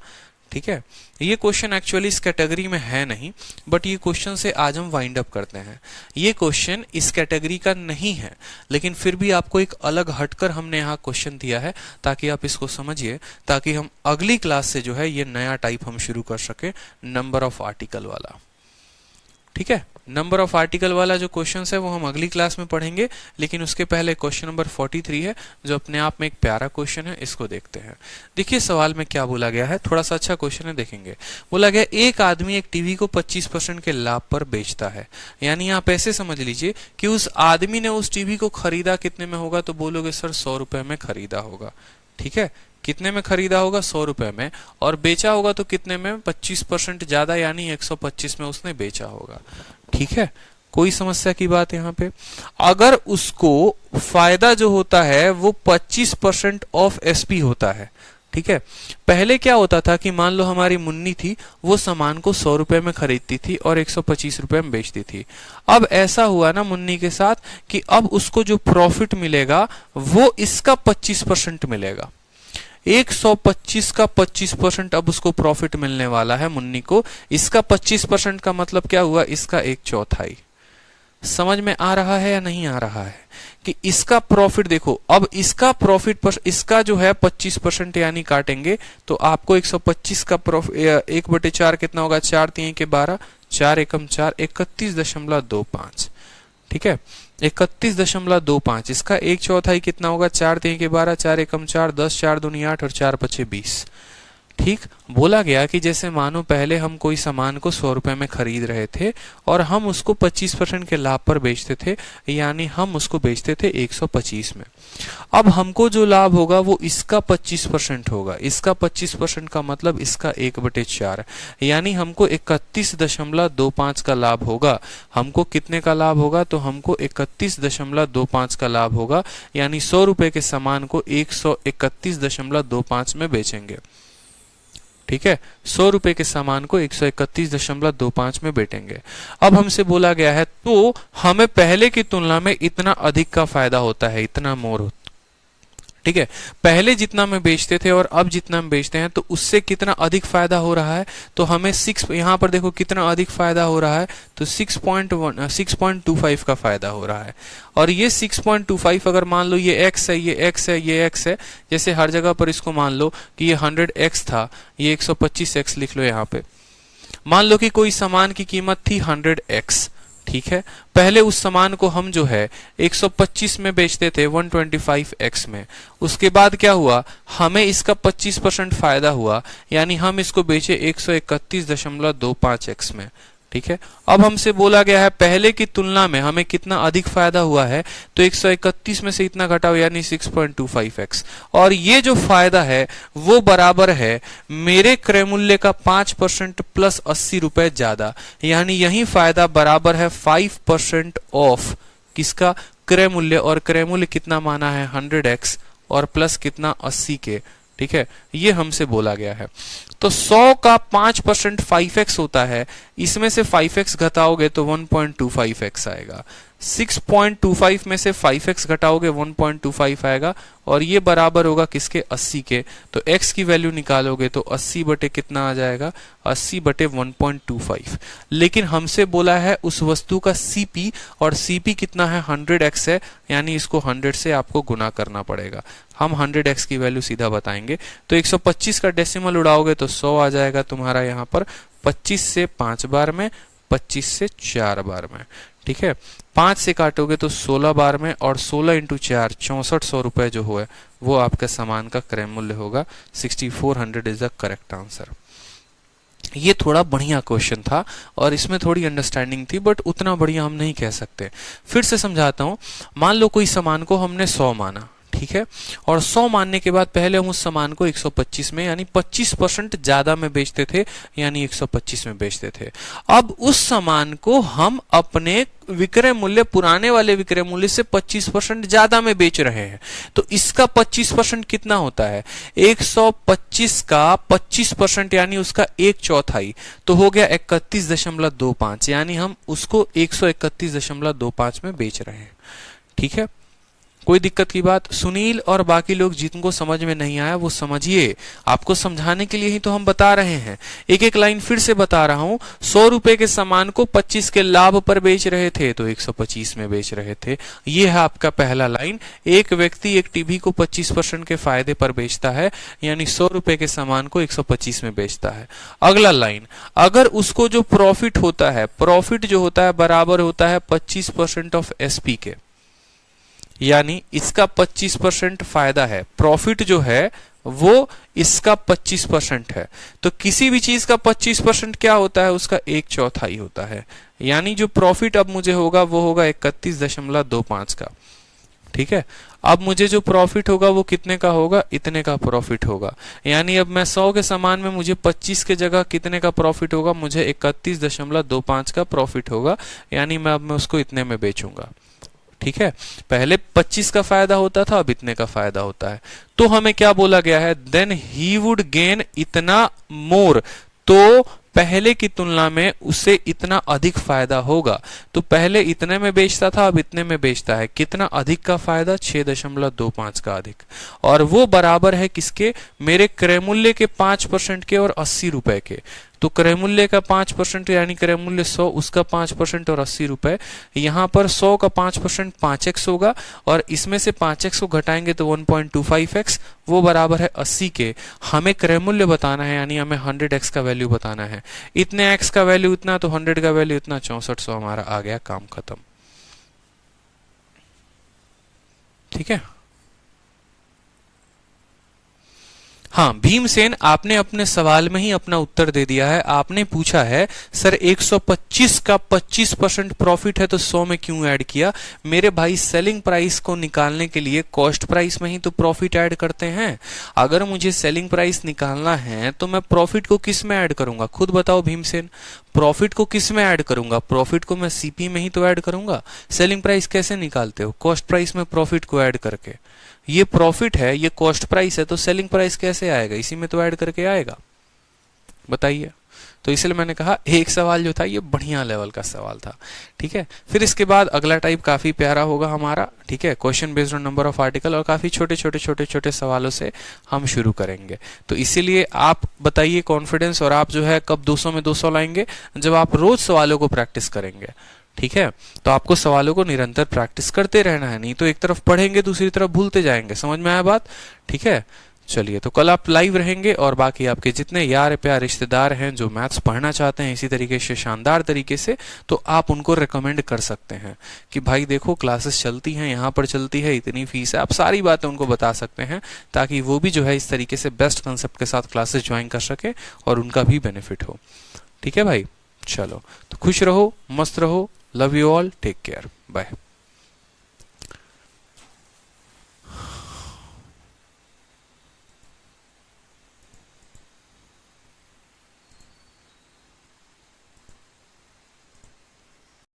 ठीक है। ये क्वेश्चन एक्चुअली इस कैटेगरी में है नहीं, बट ये क्वेश्चन से आज हम वाइंड अप करते हैं। ये क्वेश्चन इस कैटेगरी का नहीं है, लेकिन फिर भी आपको एक अलग हटकर हमने यहाँ क्वेश्चन दिया है ताकि आप इसको समझिए, ताकि हम अगली क्लास से जो है ये नया टाइप हम शुरू कर सके, नंबर ऑफ आर्टिकल वाला। ठीक है, नंबर ऑफ आर्टिकल वाला जो क्वेश्चन है वो हम अगली क्लास में पढ़ेंगे, लेकिन उसके पहले क्वेश्चन नंबर 43 है जो अपने आप में एक प्यारा क्वेश्चन है, इसको देखते हैं। देखिए सवाल में क्या बोला गया है, थोड़ा सा अच्छा क्वेश्चन है, देखेंगे। बोला गया एक आदमी एक टीवी को 25% के लाभ पर बेचता है। यानी आप ऐसे समझ लीजिए कि उस आदमी ने उस टीवी को खरीदा कितने में होगा, तो बोलोगे सर 100 रुपए में खरीदा होगा। ठीक है, कितने में खरीदा होगा, 100 रुपए में, और बेचा होगा तो कितने में, 25% ज्यादा, यानी 125 में उसने बेचा होगा। ठीक है, कोई समस्या की बात यहाँ पे। अगर उसको फायदा जो होता है वो 25% ऑफ एसपी होता है, ठीक है। पहले क्या होता था कि मान लो हमारी मुन्नी थी, वो सामान को 100 रुपए में खरीदती थी और 125 रुपए में बेचती थी। अब ऐसा हुआ ना मुन्नी के साथ कि अब उसको जो प्रॉफिट मिलेगा वो इसका 25% मिलेगा। 125 का 25% अब उसको प्रॉफिट मिलने वाला है मुन्नी को। इसका 25% का मतलब क्या हुआ, इसका 1/4। समझ में आ रहा है या नहीं आ रहा है कि इसका प्रॉफिट देखो, अब इसका प्रॉफिट पर इसका जो है 25% यानी काटेंगे तो आपको 125 का प्रॉफिट 1/4 कितना होगा, 4 3 के 12, 4 एकम 4, 31.25। ठीक है, 31.25। इसका 1/4 कितना होगा, 4 3 के 12, 4 एकम 4, 10, 4 दूनी 8 और 4 5 20। ठीक। बोला गया कि जैसे मानो पहले हम कोई सामान को 100 रुपए में खरीद रहे थे और हम उसको 25% के लाभ पर बेचते थे, यानी हम उसको बेचते थे 125 में। अब हमको जो लाभ होगा वो इसका 25% होगा। इसका 25% का मतलब इसका 1/4, यानी हमको 31.25 का लाभ होगा। हमको कितने का लाभ होगा? तो हमको 31.25 का लाभ होगा, यानी 100 रुपए के सामान को 131.25 में बेचेंगे। ठीक है, 100 रुपए के सामान को 131.25 में बेचेंगे। अब हमसे बोला गया है तो हमें पहले की तुलना में इतना अधिक का फायदा होता है, इतना मोर होता। ठीक है, पहले जितना में बेचते थे और अब जितना में बेचते हैं तो उससे कितना अधिक फायदा हो रहा है? तो हमें 6, यहां पर देखो कितना अधिक फायदा हो रहा है, तो 6.25 का फायदा हो रहा है। और ये 6.25 अगर मान लो ये x है, ये x है, ये x है, जैसे हर जगह पर इसको मान लो कि ये 100x था, ये 125x लिख लो यहाँ पे। मान लो कि कोई सामान की कीमत थी 100x, ठीक है। पहले उस सामान को हम जो है 125 में बेचते थे 125x में। उसके बाद क्या हुआ? हमें इसका 25% फायदा हुआ, यानी हम इसको बेचे 131.25x में। ठीक है, अब हमसे बोला गया है पहले की तुलना में हमें कितना अधिक फायदा हुआ है, तो 131 में से इतना घटाओ, यानी 6.25x। और ये जो फायदा है वो बराबर है मेरे क्रय मूल्य का 5% प्लस 80 रुपए ज्यादा, यानी यही फायदा बराबर है 5% ऑफ किसका? क्रय मूल्य। और क्रय मूल्य कितना माना है? 100x और प्लस कितना? 80 के। ठीक है, ये हमसे बोला गया है। तो 100 का 5% 5x होता है, इसमें से 5x घटाओगे तो 1.25x आएगा। 6.25 में से 5x घटाओगे 1.25 आएगा, और ये बराबर होगा किसके? 80 के। तो x की वैल्यू निकालोगे तो 80 बटे कितना आ जाएगा? 80 बटे 1.25। लेकिन हमसे बोला है उस वस्तु का CP, और CP कितना है? 100x है, यानी इसको 100 से आपको गुना करना पड़ेगा। हम 100x की वैल्यू सीधा बताएंगे। तो 125 का डेसिमल उड़ाओगे तो 100 आ जाएगा तुम्हारा यहाँ पर। 25 से 5 बार में, 25 से 4 बार में। ठीक है, 5 से काटोगे तो 16 बार में, और 16 इंटू 4 6400 रुपए जो हुए वो आपका सामान का क्रय मूल्य होगा। 6400 इज द करेक्ट आंसर। ये थोड़ा बढ़िया क्वेश्चन था और इसमें थोड़ी अंडरस्टैंडिंग थी, बट उतना बढ़िया हम नहीं कह सकते। फिर से समझाता हूं। मान लो कोई सामान को हमने 100 माना, ठीक है, और 100 मानने के बाद पहले हम उस सामान को 125 में, यानी 25% ज्यादा में बेचते थे, यानी 125 में बेचते थे। अब उस सामान को हम अपने विक्रय मूल्य, पुराने वाले विक्रय मूल्य से 25% ज्यादा में बेच रहे हैं। तो इसका 25% कितना होता है? 125 का 25%, यानी उसका 1/4, तो हो गया 31.25, यानी हम उसको 131.25 में बेच रहे हैं। ठीक है, कोई दिक्कत की बात? सुनील और बाकी लोग जिनको समझ में नहीं आया वो समझिए, आपको समझाने के लिए ही तो हम बता रहे हैं। एक एक लाइन फिर से बता रहा हूं। 100 रुपए के सामान को 25 के लाभ पर बेच रहे थे तो 125 में बेच रहे थे। ये है आपका पहला लाइन। एक व्यक्ति एक टीवी को 25% के फायदे पर बेचता है, यानी 100 रुपए के सामान को 125 में बेचता है। अगला लाइन, अगर उसको जो प्रॉफिट होता है, प्रॉफिट जो होता है बराबर होता है 25% ऑफ SP के, यानी इसका 25% फायदा है। प्रॉफिट जो है वो इसका 25% है। तो किसी भी चीज का 25% क्या होता है? उसका 1/4 होता है। यानी जो प्रॉफिट अब मुझे होगा वो होगा 31.25 का। ठीक है, अब मुझे जो प्रॉफिट होगा वो कितने का होगा? इतने का प्रॉफिट होगा। यानी अब मैं 100 के सामान में मुझे 25 के जगह कितने का प्रॉफिट होगा? मुझे 31.25 का प्रॉफिट होगा, यानी मैं उसको इतने में बेचूंगा। ठीक है, पहले 25 का फायदा होता था, अब इतने का फायदा होता है। तो हमें क्या बोला गया है? देन ही वुड गेन इतना मोर, तो पहले की तुलना में उसे इतना अधिक फायदा होगा। तो पहले इतने में बेचता था, अब इतने में बेचता है। कितना अधिक का फायदा? 6.25 का अधिक। और वो बराबर है किसके? मेरे क्रय मूल्य के 5% के और 80 रुपए के। तो क्रय मूल्य का 5%, यानी क्रय मूल्य 100, उसका 5% और 80 रुपए। यहां पर 100 का 5% 5x होगा, और इसमें से 5x को घटाएंगे तो 1.25x, वो बराबर है 80 के। हमें क्रय मूल्य बताना है, यानी हमें 100x का वैल्यू बताना है। इतने x का वैल्यू इतना, तो 100 का वैल्यू इतना, 6400 हमारा आ गया, काम खत्म। ठीक है, हाँ भीमसेन, आपने अपने सवाल में ही अपना उत्तर दे दिया है। आपने पूछा है सर 125 का 25% प्रॉफिट है तो 100 में क्यों ऐड किया? मेरे भाई सेलिंग प्राइस को निकालने के लिए कॉस्ट प्राइस में ही तो प्रॉफिट ऐड करते हैं। अगर मुझे सेलिंग प्राइस निकालना है तो मैं प्रॉफिट को किस में ऐड करूंगा? खुद बताओ भीमसेन, प्रॉफिट को किस में ऐड करूंगा? प्रॉफिट को मैं सीपी में ही तो ऐड करूंगा। सेलिंग प्राइस कैसे निकालते हो? कॉस्ट प्राइस में प्रॉफिट को ऐड करके। ये प्रॉफिट है, ये कॉस्ट प्राइस है, तो सेलिंग प्राइस कैसे आएगा? इसी में तो ऐड करके आएगा। बताइए। तो इसलिए मैंने कहा एक सवाल जो था ये बढ़िया लेवल का सवाल था। ठीक है, फिर इसके बाद अगला टाइप काफी प्यारा होगा हमारा। ठीक है, question based on number of article, और काफी छोटे छोटे छोटे छोटे सवालों से हम शुरू करेंगे। तो इसीलिए आप बताइए कॉन्फिडेंस, और आप जो है कब 200 में 200 लाएंगे? जब आप रोज सवालों को प्रैक्टिस करेंगे। ठीक है, तो आपको सवालों को निरंतर प्रैक्टिस करते रहना है, नहीं तो एक तरफ पढ़ेंगे दूसरी तरफ भूलते जाएंगे। समझ में आया बात? ठीक है, चलिए, तो कल आप लाइव रहेंगे, और बाकी आपके जितने यार प्यार रिश्तेदार हैं जो मैथ्स पढ़ना चाहते हैं इसी तरीके से शानदार तरीके से, तो आप उनको रिकमेंड कर सकते हैं कि भाई देखो क्लासेस चलती हैं, यहाँ पर चलती है, इतनी फीस है। आप सारी बातें उनको बता सकते हैं ताकि वो भी जो है इस तरीके से बेस्ट कंसेप्ट के साथ क्लासेस ज्वाइन कर सके और उनका भी बेनिफिट हो। ठीक है भाई, चलो, तो खुश रहो, मस्त रहो, love you all, take care, bye.